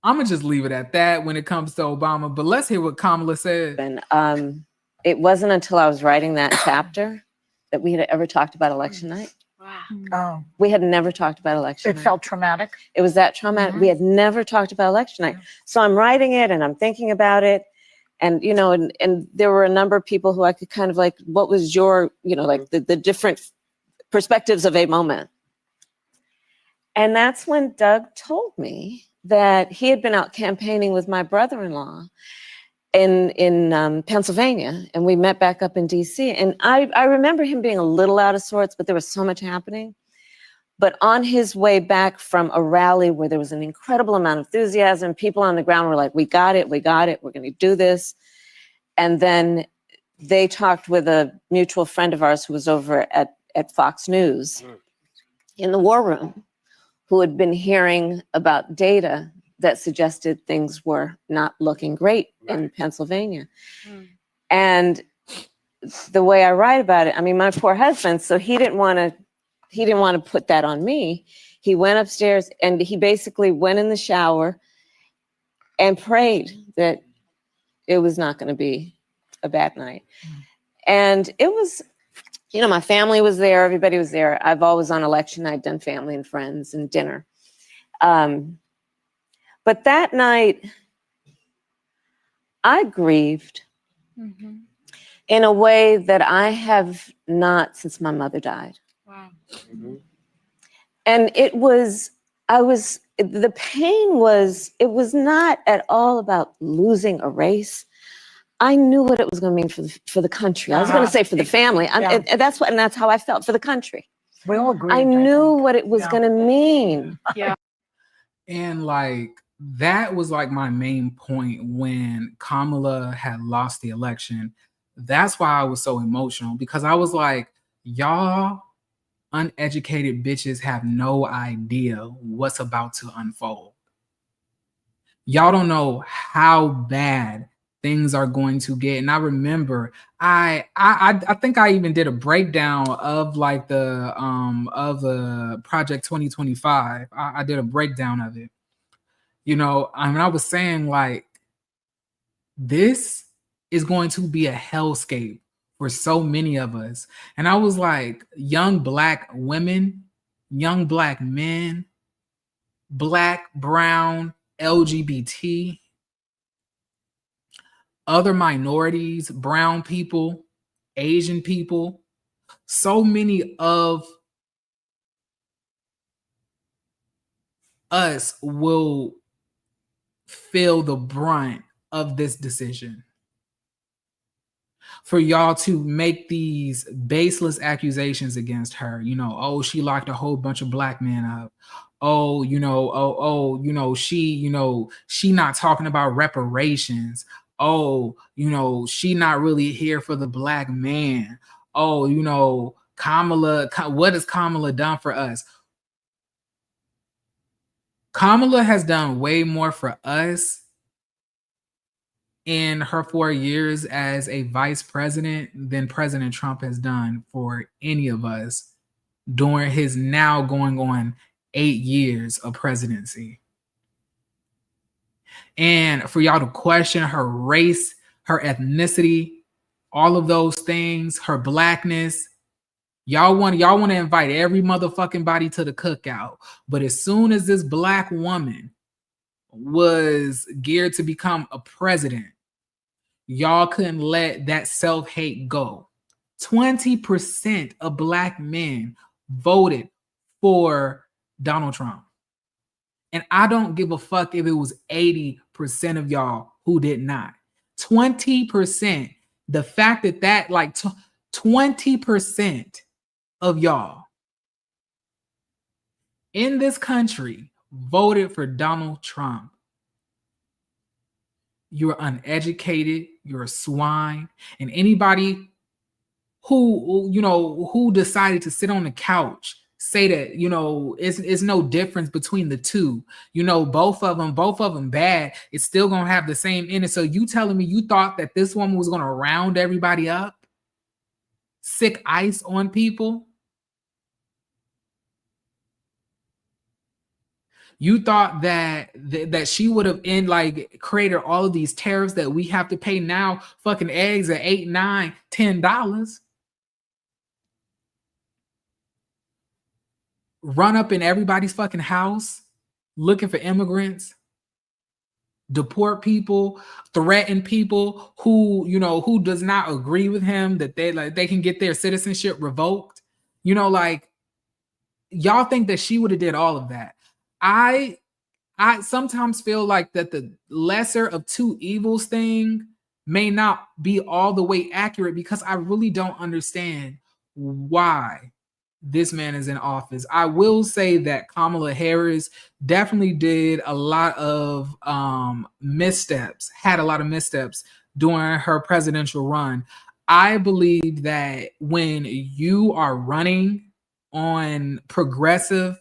I'm gonna just leave it at that when it comes to Obama. But let's hear what Kamala said. And it wasn't until I was writing that chapter that we had ever talked about election night. Wow. Oh, We had never talked about election it night. felt traumatic. It was that traumatic. We had never talked about election night. So I'm writing it and I'm thinking about it. And, and there were a number of people who I could kind of what was your, the different perspectives of a moment. And that's when Doug told me that he had been out campaigning with my brother-in-law in Pennsylvania, and we met back up in DC. And I remember him being a little out of sorts, but there was so much happening. But on his way back from a rally where there was an incredible amount of enthusiasm, people on the ground were like, we got it, we're going to do this. And then they talked with a mutual friend of ours who was over at Fox News in the war room, who had been hearing about data that suggested things were not looking great in Pennsylvania. And the way I write about it, I mean, my poor husband, so he didn't want to put that on me. He went upstairs and he basically went in the shower and prayed that it was not going to be a bad night. And it was, my family was there, everybody was there. I've always on election night done family and friends and dinner. But that night, I grieved in a way that I have not since my mother died. Wow. And the pain was, it was not at all about losing a race. I knew what it was going to mean for the country. I was going to say for the family. And that's how I felt, for the country. We all agree. I knew what it was going to mean. Yeah. And that was my main point when Kamala had lost the election. That's why I was so emotional, because I was like, y'all uneducated bitches have no idea what's about to unfold. Y'all don't know how bad things are going to get. And I remember I think I even did a breakdown of the Project 2025. I did a breakdown of it. I was saying this is going to be a hellscape for so many of us. And I was like, young Black women, young Black men, Black, brown, LGBT, other minorities, brown people, Asian people, so many of us will feel the brunt of this decision. for y'all to make these baseless accusations against her. You know, oh, she locked a whole bunch of black men up. Oh, you know, she not talking about reparations. Oh, you know, she not really here for the black man. Oh, you know, Kamala, what has Kamala done for us? Kamala has done way more for us in her 4 years as a vice president than President Trump has done for any of us during his now going on 8 years of presidency. And for y'all to question her race, her ethnicity, all of those things, her blackness, y'all want to invite every motherfucking body to the cookout. But as soon as this black woman was geared to become a president, y'all couldn't let that self-hate go. 20% of black men voted for Donald Trump. And I don't give a fuck if it was 80% of y'all who did not. 20%. The fact that like 20% of y'all in this country voted for Donald Trump. You're uneducated, you're a swine, and anybody who decided to sit on the couch say that, you know, it's no difference between the two. You know, both of them bad. It's still gonna have the same ending. So you telling me you thought that this woman was gonna round everybody up, sick ice on people? You thought that she would have created all of these tariffs that we have to pay now, fucking eggs at $8, $9, $10. Run up in everybody's fucking house looking for immigrants, deport people, threaten people who does not agree with him, that they can get their citizenship revoked. You know, like, y'all think that she would have did all of that. I sometimes feel like that the lesser of two evils thing may not be all the way accurate, because I really don't understand why this man is in office. I will say that Kamala Harris definitely did a lot of missteps, had a lot of missteps during her presidential run. I believe that when you are running on progressive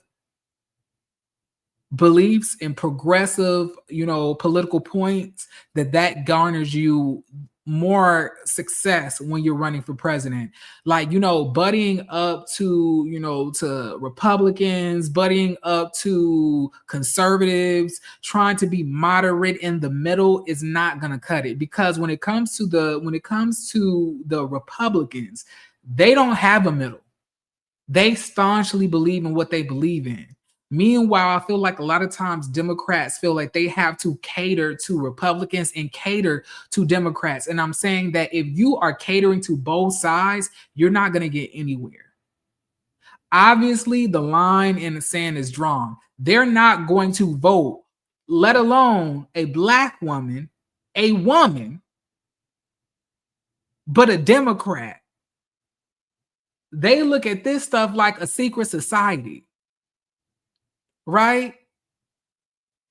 beliefs and progressive, political points, that garners you more success when you're running for president. Like, buddying up to, to Republicans, buddying up to conservatives, trying to be moderate in the middle is not going to cut it. Because when it comes to the Republicans, they don't have a middle. They staunchly believe in what they believe in. Meanwhile, I feel like a lot of times Democrats feel like they have to cater to Republicans and cater to Democrats. And I'm saying that if you are catering to both sides, you're not going to get anywhere. Obviously, the line in the sand is drawn. They're not going to vote, let alone a black woman, but a Democrat. They look at this stuff like a secret society. Right?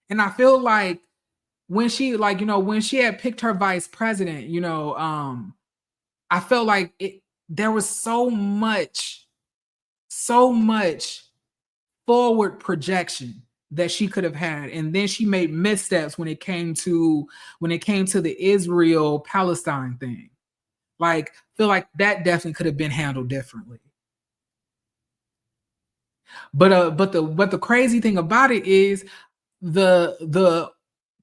And I feel like when she had picked her vice president, I felt like there was so much forward projection that she could have had. And then she made missteps when it came to the Israel-Palestine thing. Like, feel like that definitely could have been handled differently. But the crazy thing about it is the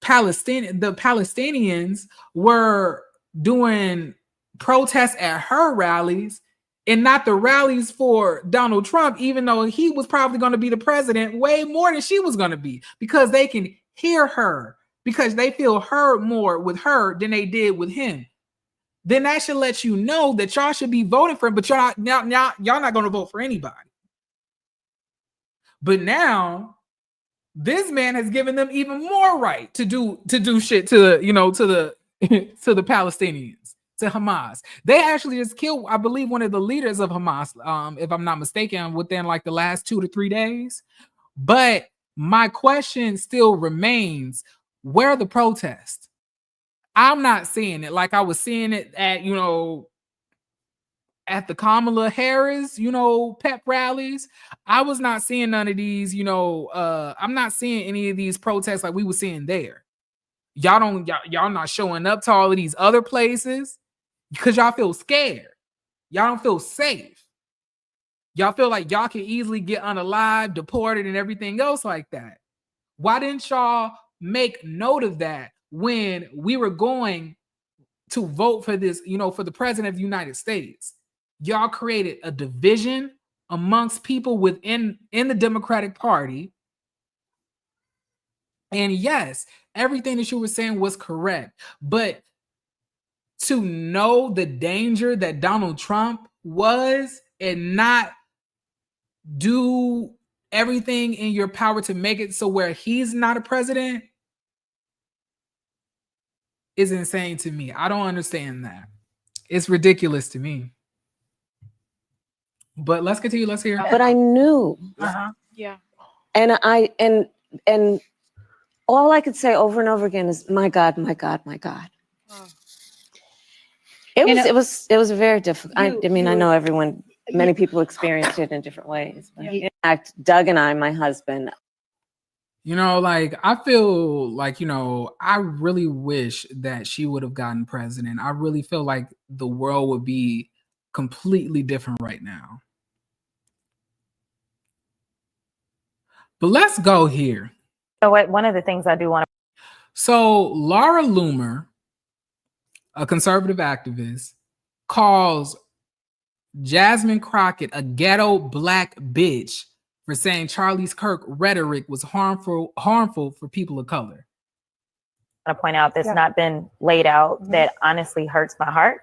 Palestinians were doing protests at her rallies and not the rallies for Donald Trump, even though he was probably going to be the president way more than she was going to be, because they can hear her, because they feel heard more with her than they did with him. Then that should let you know that y'all should be voting for him, but y'all not going to vote for anybody. But now, this man has given them even more right to do shit to the Palestinians, to Hamas. They actually just killed, I believe, one of the leaders of Hamas, if I'm not mistaken, within like the last 2 to 3 days. But my question still remains, where are the protests? I'm not seeing it like I was seeing it at, at the Kamala Harris, pep rallies. I was not seeing none of these, I'm not seeing any of these protests like we were seeing there. Y'all not showing up to all of these other places because y'all feel scared. Y'all don't feel safe. Y'all feel like y'all can easily get unalived, deported, and everything else like that. Why didn't y'all make note of that when we were going to vote for this, for the president of the United States? Y'all created a division amongst people in the Democratic Party. And yes, everything that you were saying was correct. But to know the danger that Donald Trump was and not do everything in your power to make it so where he's not a president is insane to me. I don't understand that. It's ridiculous to me. But let's continue. Let's hear. But I knew. Yeah. And and all I could say over and over again is, my God, my God, my God. Oh. It was very difficult. I know many people experienced it in different ways. But in fact, Doug and I, my husband, I feel like, I really wish that she would have gotten president. I really feel like the world would be completely different right now. But let's go here. So one of the things I do want to. So Laura Loomer, a conservative activist, calls Jasmine Crockett a ghetto black bitch for saying Charlie Kirk rhetoric was harmful for people of color. I want to point out that's not been laid out that honestly hurts my heart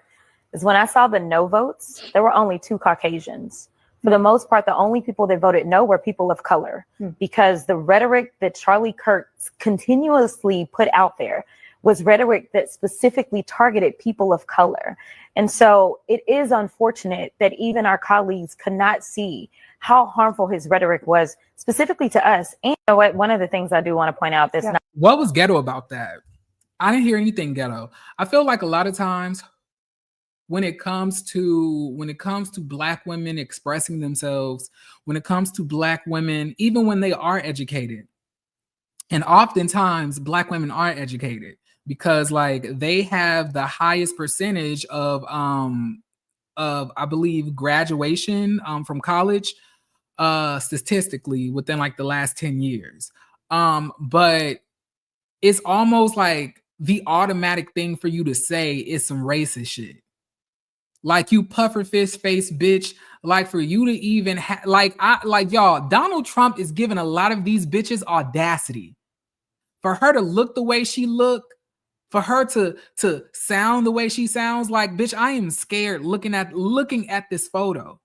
is when I saw the no votes, there were only 2 Caucasians. For the most part, the only people that voted no were people of color because the rhetoric that Charlie Kirk continuously put out there was rhetoric that specifically targeted people of color. And so it is unfortunate that even our colleagues could not see how harmful his rhetoric was specifically to us. And one of the things I do want to point out that's not. What was ghetto about that? I didn't hear anything ghetto. I feel like a lot of times when it comes to black women expressing themselves, when it comes to black women, even when they are educated, and oftentimes black women are educated because they have the highest percentage of I believe graduation from college statistically within the last 10 years. But it's almost like the automatic thing for you to say is some racist shit. You puffer fist face bitch. For you to even y'all, Donald Trump is giving a lot of these bitches audacity. For her to look the way she look, for her to sound the way she sounds, bitch, I am scared looking at this photo.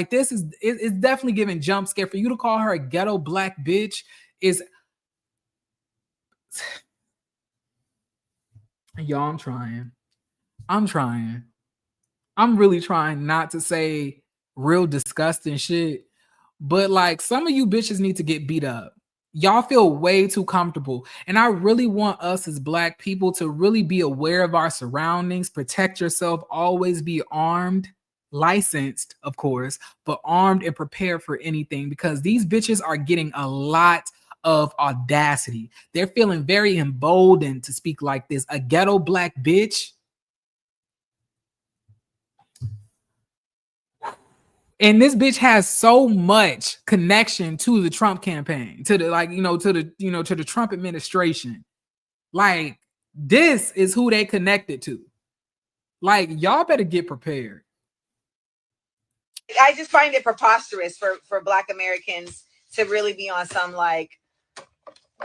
This is it's definitely giving jump scare. For you to call her a ghetto black bitch is y'all, I'm trying. I'm really trying not to say real disgusting shit, but some of you bitches need to get beat up. Y'all feel way too comfortable. And I really want us as black people to really be aware of our surroundings, protect yourself, always be armed, licensed, of course, but armed and prepared for anything because these bitches are getting a lot of audacity. They're feeling very emboldened to speak like this. A ghetto black bitch. And this bitch has so much connection to the Trump campaign, to the Trump administration. This is who they connected to. Y'all better get prepared. I just find it preposterous for Black Americans to really be on some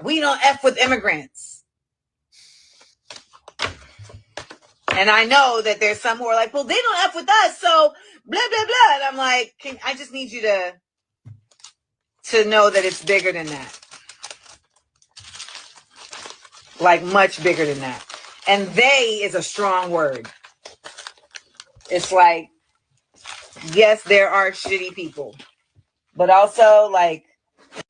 we don't F with immigrants. And I know that there's some who are well, they don't F with us, so blah, blah, blah. And I'm I just need you to know that it's bigger than that. Much bigger than that. And they is a strong word. It's like, yes, there are shitty people, but also like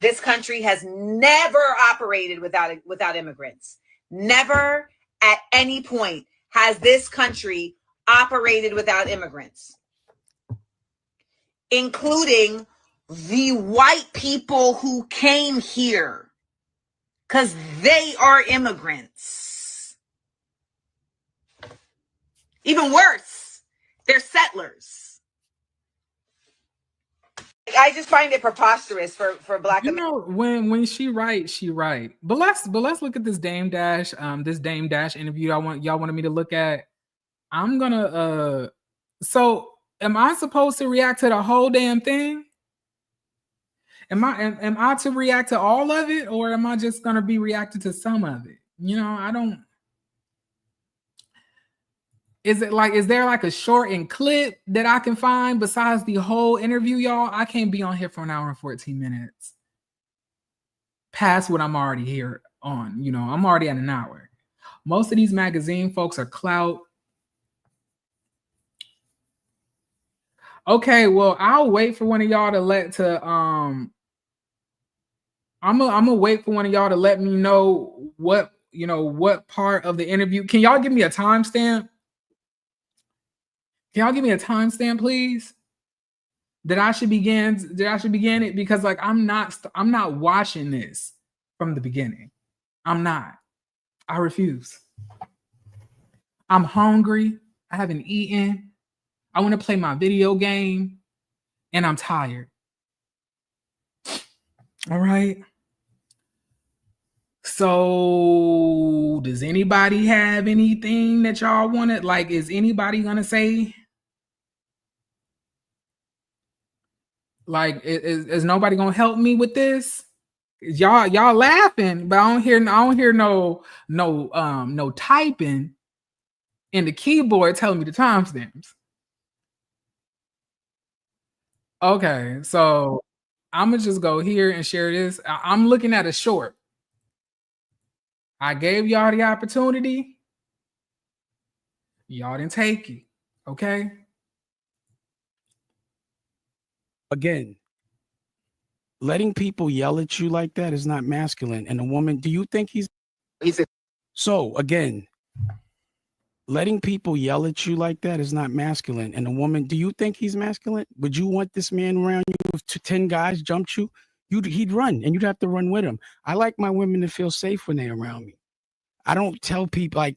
this country has never operated without immigrants. Never at any point has this country operated without immigrants, including the white people who came here, because they are immigrants. Even worse, they're settlers. I just find it preposterous for Black You Americans. know, when she right. But let's look at this Dame Dash interview y'all wanted me to look at. I'm gonna so am I supposed to react to the whole damn thing? Am I to react to all of it, or am I just gonna be reacting to some of it? You know, I don't. Is there like a shortened clip that I can find besides the whole interview, y'all? I can't be on here for an hour and 14 minutes. Past what I'm already here on. You know, I'm already at an hour. Most of these magazine folks are clout. Okay, well, I'll wait for one of y'all to I'm gonna wait for one of y'all to let me know what part of the interview. Can y'all give me a timestamp? Can y'all give me a timestamp, please? That I should begin it, because like I'm not watching this from the beginning. I'm not. I refuse. I'm hungry. I haven't eaten. I want to play my video game, and I'm tired. All right. So, does anybody have anything that y'all wanted? Like, is anybody gonna say? Like, is nobody gonna help me with this? Y'all laughing, but I don't hear no typing in the keyboard telling me the timestamps. Okay, so I'm gonna just go here and share this. I'm looking at a short. I gave y'all the opportunity. Y'all didn't take it. Okay. Again, letting people yell at you like that is not masculine. And a woman, do you think he's so again, letting people yell at you like that is not masculine. And a woman, do you think he's masculine? Would you want this man around you if 10 guys jumped you? He'd run, and you'd have to run with him. I like my women to feel safe when they're around me. I don't tell people like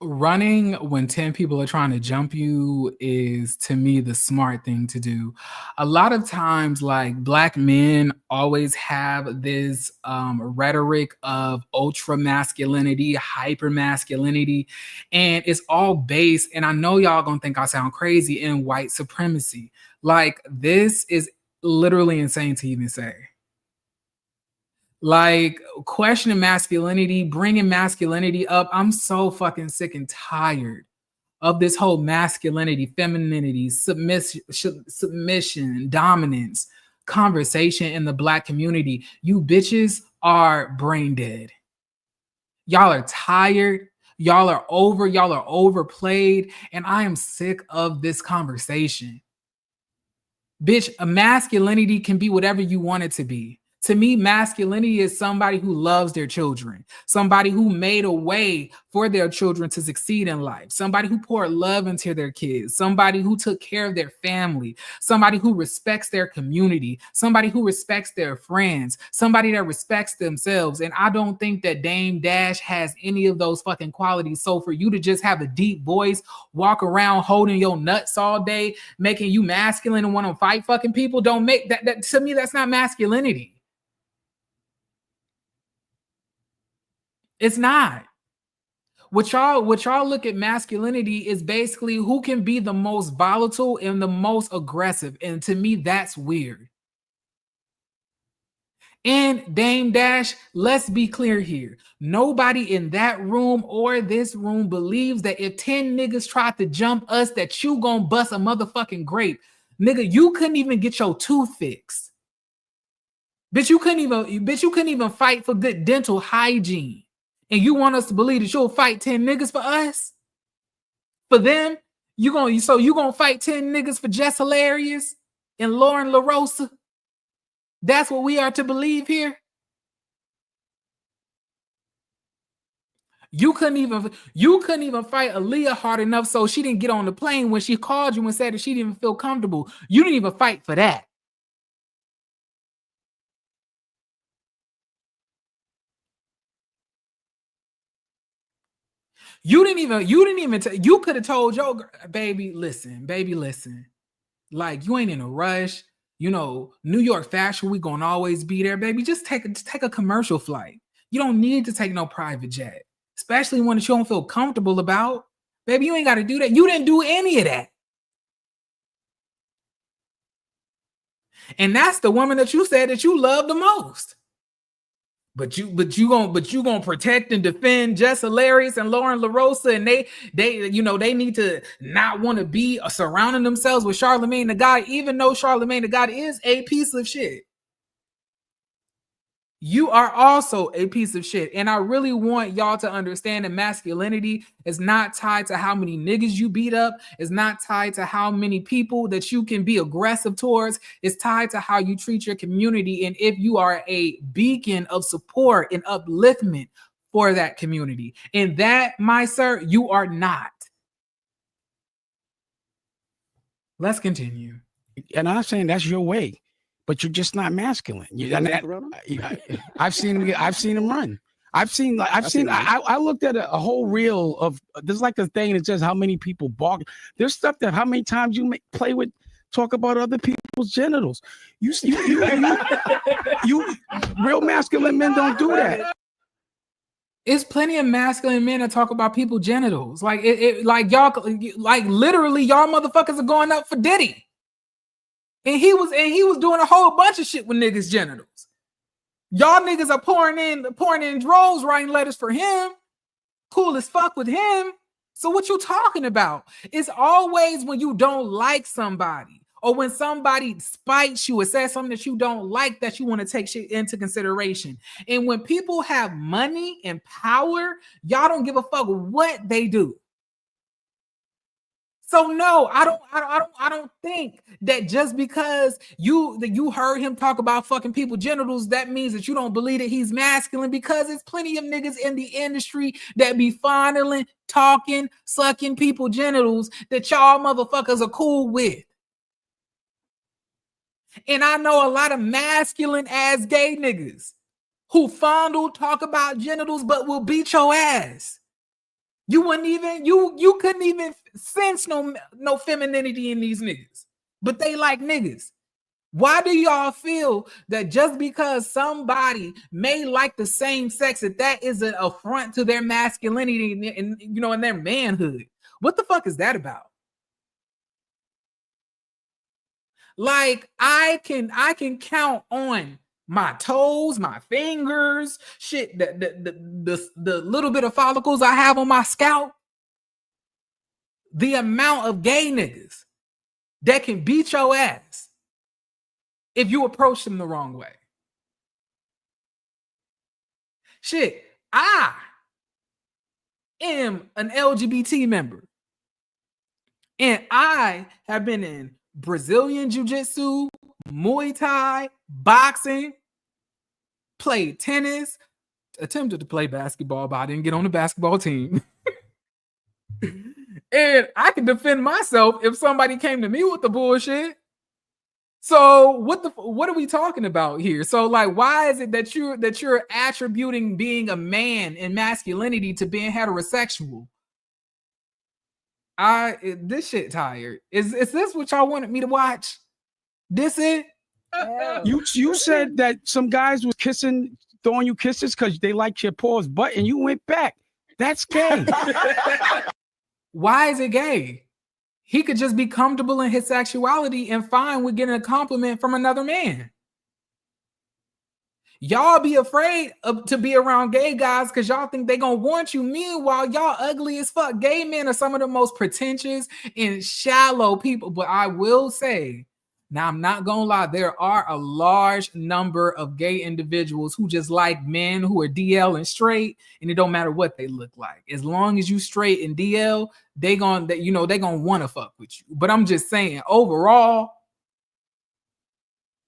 running when 10 people are trying to jump you is, to me, the smart thing to do. A lot of times, like, Black men always have this rhetoric of ultra masculinity, hyper masculinity, and it's all based, and I know y'all gonna think I sound crazy, in white supremacy. Like, this is literally insane to even say. Like, questioning masculinity, bringing masculinity up. I'm so fucking sick and tired of this whole masculinity, femininity, submission, dominance conversation in the Black community. You bitches are brain dead. Y'all are tired. Y'all are overplayed. And I am sick of this conversation. Bitch, a masculinity can be whatever you want it to be. To me, masculinity is somebody who loves their children, somebody who made a way for their children to succeed in life, somebody who poured love into their kids, somebody who took care of their family, somebody who respects their community, somebody who respects their friends, somebody that respects themselves. And I don't think that Dame Dash has any of those fucking qualities. So for you to just have a deep voice, walk around holding your nuts all day, making you masculine and want to fight fucking people, don't make that to me, that's not masculinity. It's not. What y'all look at masculinity is basically who can be the most volatile and the most aggressive. And to me, that's weird. And Dame Dash, let's be clear here. Nobody in that room or this room believes that if 10 niggas tried to jump us, that you gonna bust a motherfucking grape. Nigga, you couldn't even get your tooth fixed. Bitch, you couldn't even fight for good dental hygiene. And you want us to believe that you'll fight 10 niggas for us? For them, you gonna fight 10 niggas for Jess Hilarious and Lauren LaRosa? That's what we are to believe here? You couldn't even fight Aaliyah hard enough so she didn't get on the plane when she called you and said that she didn't feel comfortable. You didn't even fight for that. You could have told your baby, listen. Like, you ain't in a rush. You know, New York Fashion Week gonna always be there, baby. Just take a commercial flight. You don't need to take no private jet, especially when you don't feel comfortable about. Baby, you ain't got to do that. You didn't do any of that. And that's the woman that you said that you love the most. But you gonna protect and defend Jess Hilarious and Lauren LaRosa, and they need to not want to be surrounding themselves with Charlamagne the God, even though Charlamagne the God is a piece of shit. You are also a piece of shit. And I really want y'all to understand that masculinity is not tied to how many niggas you beat up. It's not tied to how many people that you can be aggressive towards. It's tied to how you treat your community. And if you are a beacon of support and upliftment for that community. And that, my sir, you are not. Let's continue. And I'm saying that's your way. But you're just not masculine. I've seen him run. I looked at a whole reel of, there's like a thing that says how many people balk. There's stuff that how many times you talk about other people's genitals. You real masculine men don't do that. It's plenty of masculine men that talk about people's genitals. Like like y'all, like literally y'all motherfuckers are going up for Diddy. And he was doing a whole bunch of shit with niggas' genitals. Y'all niggas are pouring in droves, writing letters for him. Cool as fuck with him. So what you talking about? It's always when you don't like somebody or when somebody spites you or says something that you don't like that you want to take shit into consideration. And when people have money and power, y'all don't give a fuck what they do. So no, I don't think that just because you heard him talk about fucking people genitals, that means that you don't believe that he's masculine, because there's plenty of niggas in the industry that be fondling, talking, sucking people genitals that y'all motherfuckers are cool with. And I know a lot of masculine ass gay niggas who fondle, talk about genitals, but will beat your ass. You couldn't even sense no femininity in these niggas, but they like niggas. Why do y'all feel that just because somebody may like the same sex, that is an affront to their masculinity and in their manhood? What the fuck is that about? Like, I can count on my toes, my fingers, shit, the little bit of follicles I have on my scalp, the amount of gay niggas that can beat your ass if you approach them the wrong way. Shit, I am an LGBT member, and I have been in Brazilian Jiu-Jitsu, Muay Thai, boxing, played tennis, attempted to play basketball, but I didn't get on the basketball team. And I can defend myself if somebody came to me with the bullshit. So what are we talking about here? So like, why is it that you're attributing being a man and masculinity to being heterosexual? This shit tired. Is this what y'all wanted me to watch? This it? You said that some guys was throwing you kisses because they liked your paws butt, and you went back. That's gay. Why is it gay? He could just be comfortable in his sexuality and fine with getting a compliment from another man. Y'all be afraid to be around gay guys because y'all think they gonna want you. Meanwhile, y'all ugly as fuck. Gay men are some of the most pretentious and shallow people. But I will say Now, I'm not gonna lie, there are a large number of gay individuals who just like men who are DL and straight, and it don't matter what they look like. As long as you straight and DL, they gonna want to fuck with you. But I'm just saying, overall,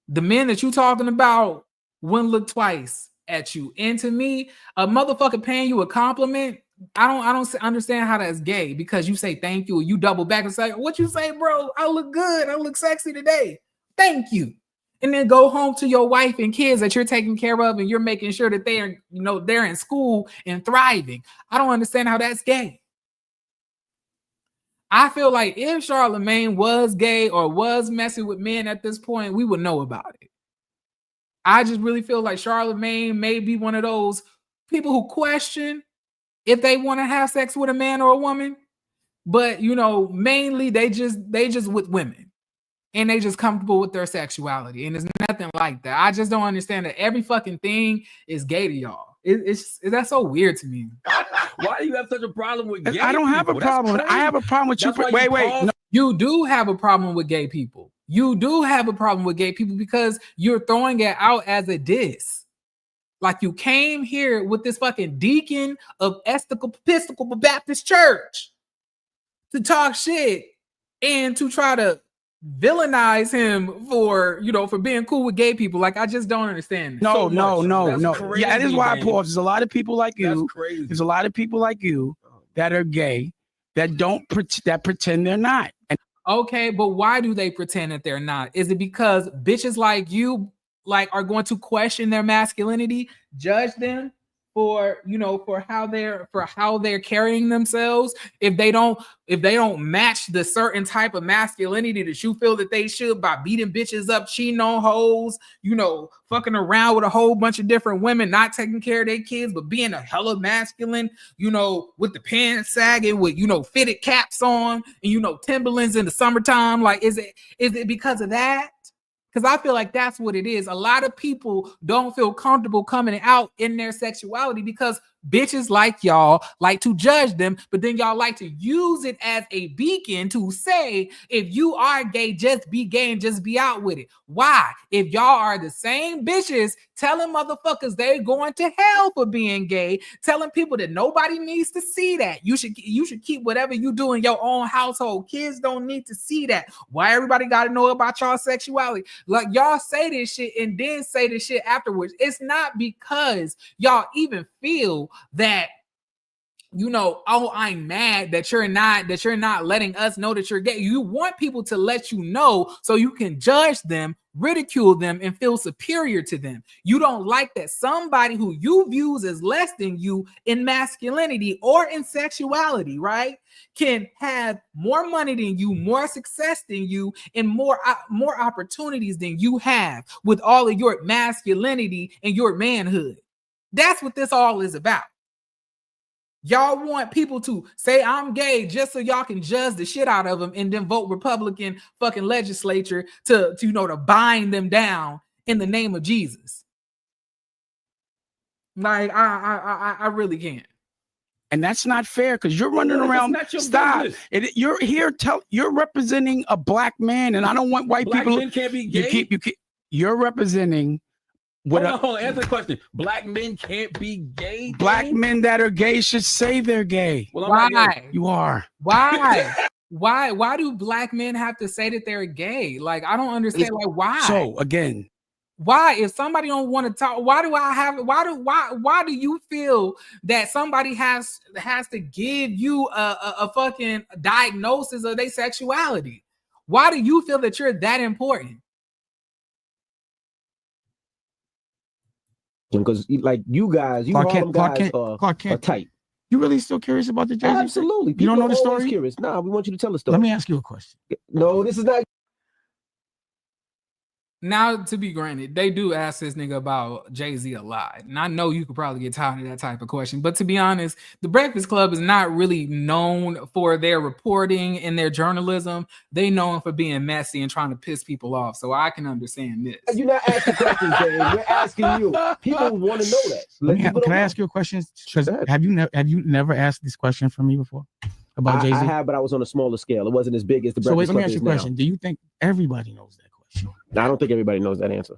the men that you talking about wouldn't look twice at you. And to me, a motherfucker paying you a compliment, I don't understand how that's gay, because you say thank you, or you double back and say, what you say, bro? I look good. I look sexy today. Thank you. And then go home to your wife and kids that you're taking care of, and you're making sure that they're in school and thriving. I don't understand how that's gay. I feel like if Charlamagne was gay or was messing with men at this point, we would know about it. I just really feel like Charlamagne may be one of those people who question if they want to have sex with a man or a woman, but mainly they just with women, and they just comfortable with their sexuality, and it's nothing like that. I just don't understand that every fucking thing is gay to y'all. That's so weird to me. Why do you have such a problem with gay? I don't have a problem. I have a problem with you. Wait. No. You do have a problem with gay people. You do have a problem with gay people because you're throwing it out as a diss. Like, you came here with this fucking deacon of Episcopal Baptist Church to talk shit and to try to villainize him for being cool with gay people. Like, I just don't understand. No. Crazy, yeah, that is why I man. pause. There's a lot of people like you. That's crazy. There's a lot of people like you that are gay that that pretend they're not. And okay, but why do they pretend that they're not? Is it because bitches like you are going to question their masculinity, judge them for how they're carrying themselves if they don't match the certain type of masculinity that you feel that they should, by beating bitches up, cheating on hoes, fucking around with a whole bunch of different women, not taking care of their kids, but being a hella masculine, with the pants sagging, with fitted caps on, and Timberlands in the summertime. Like, is it because of that? Because I feel like that's what it is. A lot of people don't feel comfortable coming out in their sexuality because bitches like y'all like to judge them, but then y'all like to use it as a beacon to say, if you are gay, just be gay and just be out with it. Why? If y'all are the same bitches telling motherfuckers they're going to hell for being gay, telling people that nobody needs to see that. You should keep whatever you do in your own household. Kids don't need to see that. Why everybody got to know about y'all sexuality? Like, y'all say this shit and then say this shit afterwards. It's not because y'all even feel that I'm mad that you're not letting us know that you're gay. You want people to let you know so you can judge them, ridicule them, and feel superior to them. You don't like that somebody who you views as less than you in masculinity or in sexuality, right, can have more money than you, more success than you, and more opportunities than you have with all of your masculinity and your manhood. That's what this all is about. Y'all want people to say I'm gay just so y'all can judge the shit out of them and then vote Republican fucking legislature to bind them down in the name of Jesus. Like, I really can't. And that's not fair, because you're running around. Stop. You're representing a black man, and I don't want white Black people. men can't be gay. You're representing. Hold on, answer the question. Black men can't be gay. Black men that are gay should say they're gay. Well, why? You are. Why? Why do black men have to say that they're gay? Like, I don't understand. Like, why? So again, why, if somebody don't want to talk, why do you feel that somebody has to give you a fucking diagnosis of their sexuality? Why do you feel that you're that important? Because like you guys, are tight. You really still curious about the Jay-Z? Absolutely. You don't know the story? Curious. Nah, we want you to tell the story. Let me ask you a question. No, this is not. Now, to be granted, they do ask this nigga about Jay-Z a lot. And I know you could probably get tired of that type of question. But to be honest, the Breakfast Club is not really known for their reporting and their journalism. They known for being messy and trying to piss people off. So I can understand this. You're not asking questions, Jay. We're asking you. People want to know that. Can I ask you a question? Have you never asked this question from me before about Jay-Z? I have, but I was on a smaller scale. It wasn't as big as the Breakfast Club. So let me ask you a question. Do you think everybody knows that question? I don't think everybody knows that answer.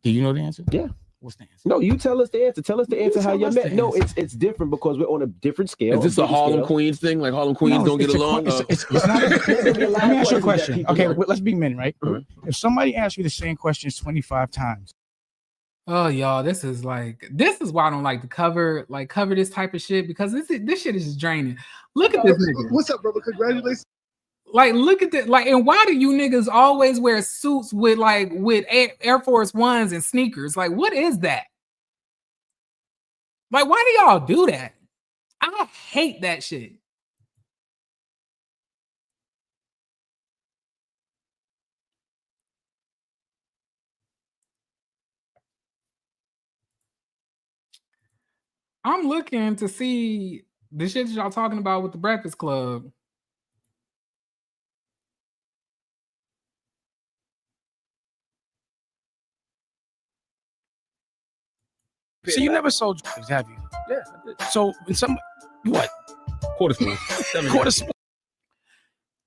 Do you know the answer? Yeah. What's the answer? No, you tell us the answer. Tell us the answer how tell you us met. the No, answer. it's different because we're on a different scale. Is this a Harlem scale. Queens thing? Like Harlem Queens No, don't get it's a along? it's not. Let me ask you a question. Okay, know. let's be men, right? If somebody asks you the same questions 25 times, Oh, y'all, this is why I don't like to cover this type of shit, because this shit is just draining. Look at this nigga. What's up, brother? Congratulations. Like, look at that. Like, and why do you niggas always wear suits with Air Force Ones and sneakers? Like, what is that? Like, why do y'all do that? I hate that shit. I'm looking to see the shit that y'all talking about with the Breakfast Club. so you never sold drugs, have you? Yeah, I did. So in some what? Quarter spoon. Quarter spoon.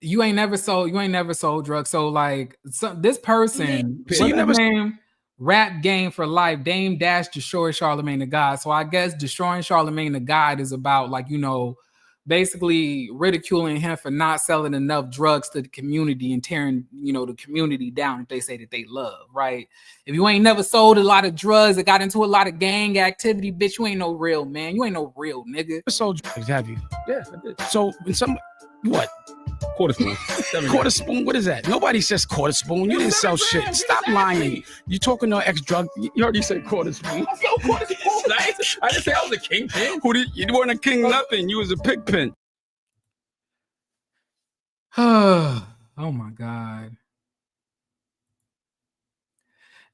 You ain't never sold drugs. So like, this person, So you never name Rap Game for Life, Dame Dash Destroy Charlemagne the God. So I guess destroying Charlemagne the God is about, like, you know, basically ridiculing him for not selling enough drugs to the community and tearing, you know, the community down that they say that they love, right? If you ain't never sold a lot of drugs that got into a lot of gang activity, bitch, you ain't no real man. You ain't no real nigga. sold drugs, have you? Yeah, I did. So in some what? Quarter spoon. Quarter spoon? What is that? Nobody says quarter spoon. You didn't sell shit. Stop lying. You talking to ex-drug? You already said quarter spoon. I sold quarter spoon. I didn't say I was a kingpin. You weren't a king, nothing. You was a pigpen. Oh my God.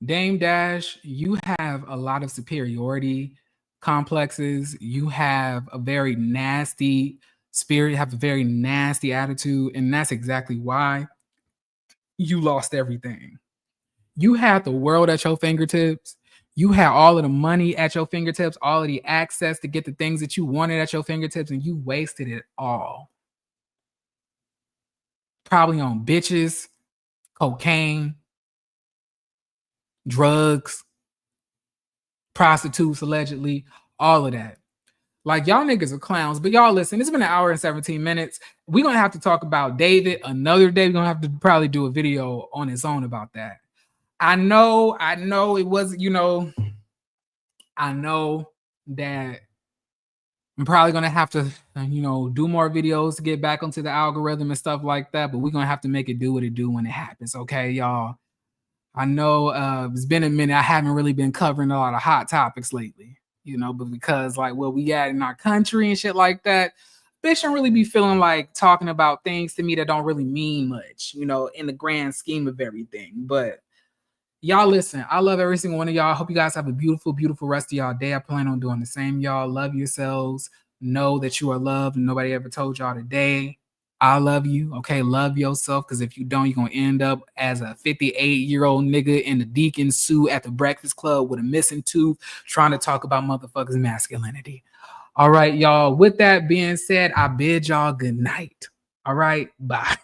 Dame Dash, you have a lot of superiority complexes. You have a very nasty spirit, you have a very nasty attitude, and that's exactly why you lost everything. You had the world at your fingertips. You had all of the money at your fingertips, all of the access to get the things that you wanted at your fingertips, and you wasted it all. Probably on bitches, cocaine, drugs, prostitutes, allegedly, all of that. Like, y'all niggas are clowns, but y'all listen, it's been an hour and 17 minutes. We're going to have to talk about David another day. We're going to have to probably do a video on its own about that. I know it was, you know, I know that I'm probably going to have to, you know, do more videos to get back onto the algorithm and stuff like that, but we're going to have to make it do what it do when it happens, okay, y'all? I know it's been a minute. I haven't really been covering a lot of hot topics lately, you know, but because like what we got in our country and shit like that, bitch shouldn't really be feeling like talking about things to me that don't really mean much, you know, in the grand scheme of everything. But y'all listen, I love every single one of y'all. I hope you guys have a beautiful, beautiful rest of y'all day. I plan on doing the same, y'all. Love yourselves. Know that you are loved and nobody ever told y'all today. I love you. Okay, love yourself, because if you don't, you're going to end up as a 58-year-old nigga in a deacon suit at the Breakfast Club with a missing tooth trying to talk about motherfuckers' masculinity. All right, y'all. With that being said, I bid y'all good night. All right, bye.